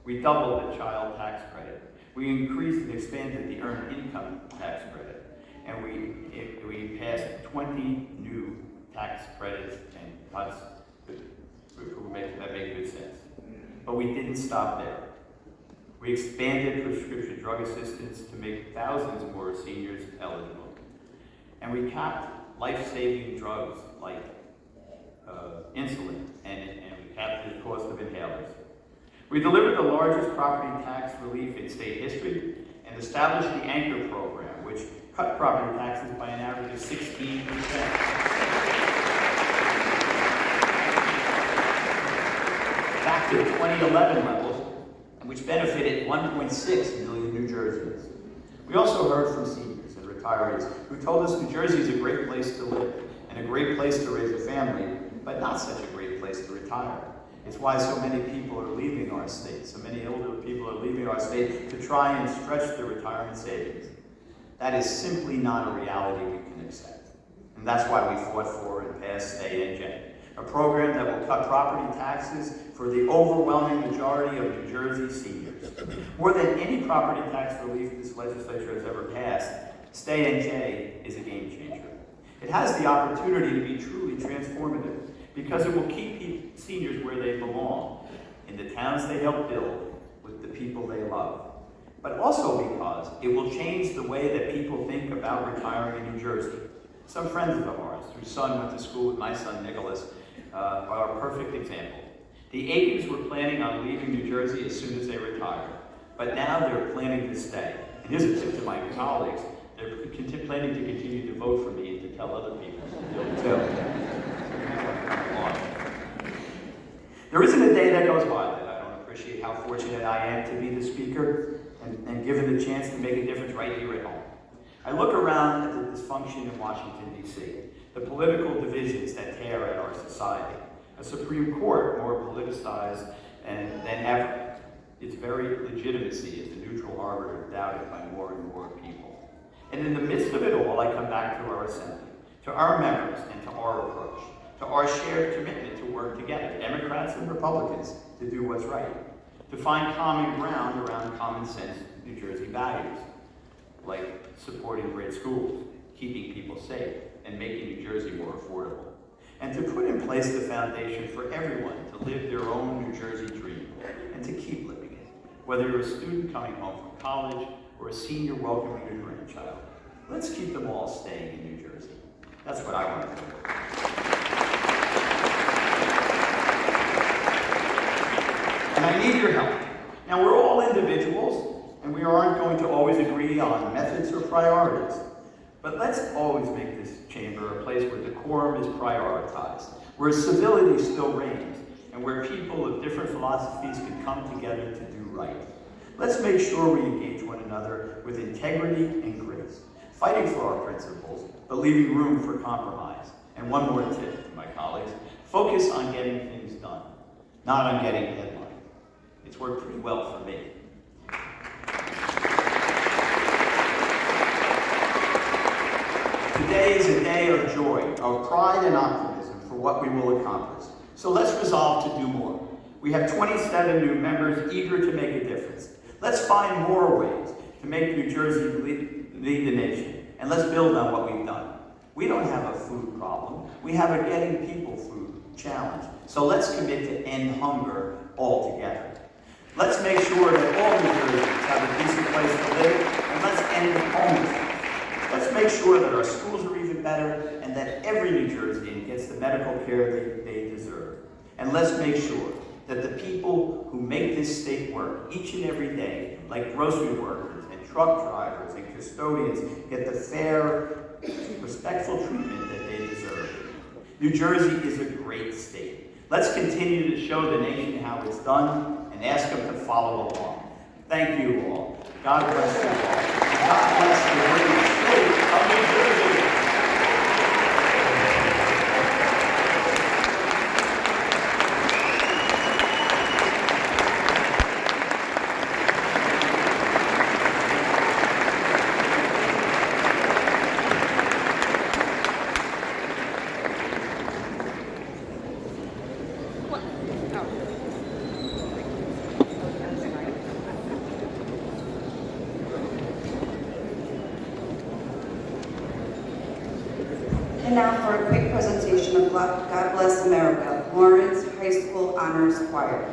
We doubled the child tax credit. We increased and expanded the earned income tax credit. And we passed 20 new tax credits and cuts that make good sense. But we didn't stop there. We expanded prescription drug assistance to make thousands more seniors eligible. And we capped life-saving drugs like insulin, and we capped the cost of inhalers. We delivered the largest property tax relief in state history and established the Anchor program, which cut property taxes by an average of 16%. Back to 2011 levels, and which benefited 1.6 million New Jerseyans. We also heard from seniors and retirees who told us New Jersey is a great place to live and a great place to raise a family, but not such a great place to retire. It's why so many people are leaving our state. So many older people are leaving our state to try and stretch their retirement savings. That is simply not a reality we can accept. And that's why we fought for and passed Stay NJ, a program that will cut property taxes for the overwhelming majority of New Jersey seniors. More than any property tax relief this legislature has ever passed, Stay NJ is a game changer. It has the opportunity to be truly transformative because it will keep seniors where they belong, in the towns they help build, with the people they love. But also because it will change the way that people think about retiring in New Jersey. Some friends of ours, whose son went to school with my son Nicholas, are a perfect example. The Aikens were planning on leaving New Jersey as soon as they retired, but now they're planning to stay. And here's a tip to my colleagues: they're planning to continue to vote for me and to tell other people to do it too. There isn't a day that goes by that I don't appreciate how fortunate I am to be the speaker and given the chance to make a difference right here at home. I look around at the dysfunction in Washington, D.C., the political divisions that tear at our society, a Supreme Court more politicized than ever, its very legitimacy as a neutral arbiter doubted by more and more people. And in the midst of it all, I come back to our assembly, to our members and to our approach, to our shared commitment to work together, Democrats and Republicans, to do what's right, to find common ground around common sense New Jersey values, like supporting great schools, keeping people safe, and making New Jersey more affordable, and to put in place the foundation for everyone to live their own New Jersey dream, and to keep living it, whether you're a student coming home from college or a senior welcoming a grandchild. Let's keep them all staying in New Jersey. That's what I want to do. And I need your help. Now, we're all individuals, and we aren't going to always agree on methods or priorities. But let's always make this chamber a place where decorum is prioritized, where civility still reigns, and where people of different philosophies can come together to do right. Let's make sure we engage one another with integrity and grace, fighting for our principles, but leaving room for compromise. And one more tip to my colleagues: focus on getting things done, not on getting headlines. It's worked pretty well for me. Today is a day of joy, of pride and optimism for what we will accomplish. So let's resolve to do more. We have 27 new members eager to make a difference. Let's find more ways to make New Jersey lead the nation, and let's build on what we've done. We don't have a food problem. We have a getting people food challenge. So let's commit to end hunger altogether. Let's make sure that all New Jerseyans have a decent place to live, and let's end homelessness. Let's make sure that our schools are even better and that every New Jerseyan gets the medical care they deserve. And let's make sure that the people who make this state work each and every day, like grocery workers and truck drivers and custodians, get the fair, respectful treatment that they deserve. New Jersey is a great state. Let's continue to show the nation how it's done and ask them to follow along. Thank you all. God bless you all. God bless the great state of New Jersey. And now for a quick presentation of God Bless America, Lawrence High School Honors Choir.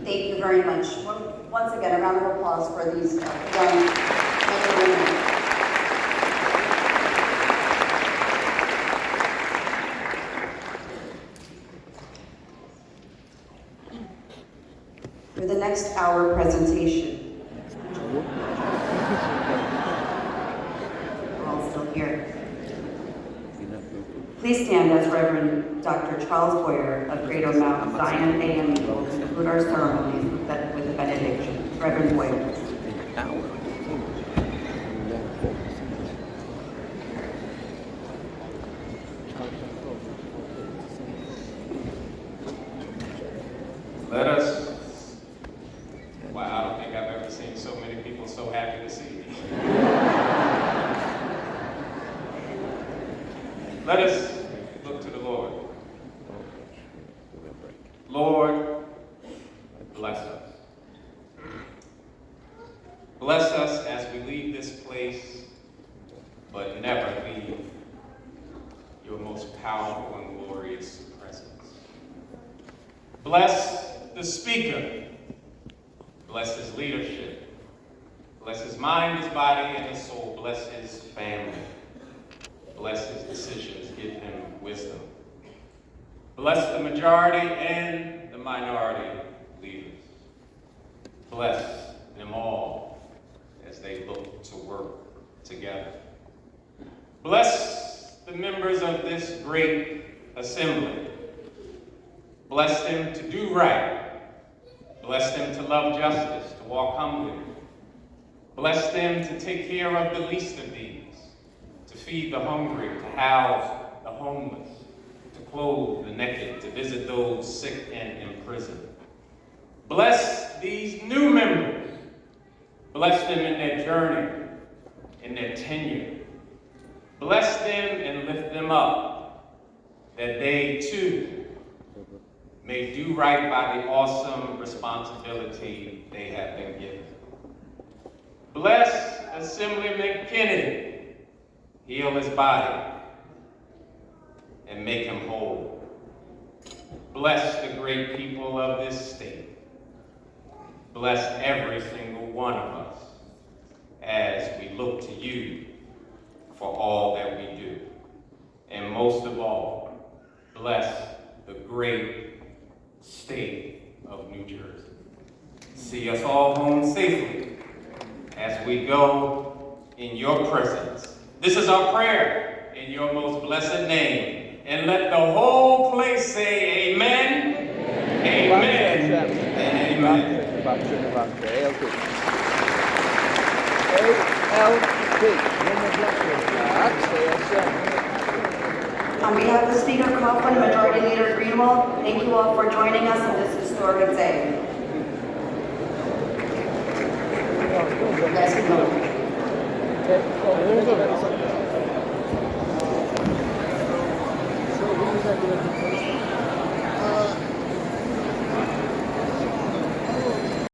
Thank you very much. Once again, a round of applause for these young men and women. For the next hour presentation, we're all still here. Please stand as Reverend Dr. Charles Boyer of Greater Mount Zion AME will conclude our ceremonies with a benediction. Reverend Boyer. Let us, wow, I don't think I've ever seen so many people so happy to see me. Let us look to the Lord. Lord, bless us. Bless us as we leave this place, but never leave your most powerful and glorious presence. Bless the speaker. Bless his leadership. Bless his mind, his body, and his soul. Bless his family. Bless his decisions. Give him wisdom. Bless the majority and the minority leaders. Bless them all as they look to work together. Bless the members of this great assembly. Bless them to do right. Bless them to love justice, to walk humbly. Bless them to take care of the least of these, to feed the hungry, to house the homeless, to clothe the naked, to visit those sick and in prison. Bless these new members. Bless them in their journey, in their tenure. Bless them and lift them up, that they too may do right by the awesome responsibility they have been given. Bless Assemblyman Kennedy, heal his body, and make him whole. Bless the great people of this state. Bless every single one of us as we look to you for all that we do. And most of all, bless the great state of New Jersey. See us all home safely as we go in your presence. This is our prayer in your most blessed name. And let the whole place say amen, amen, and amen. On behalf of Speaker Coughlin and Majority Leader Greenwald, thank you all for joining us on this historic day. You guys can go.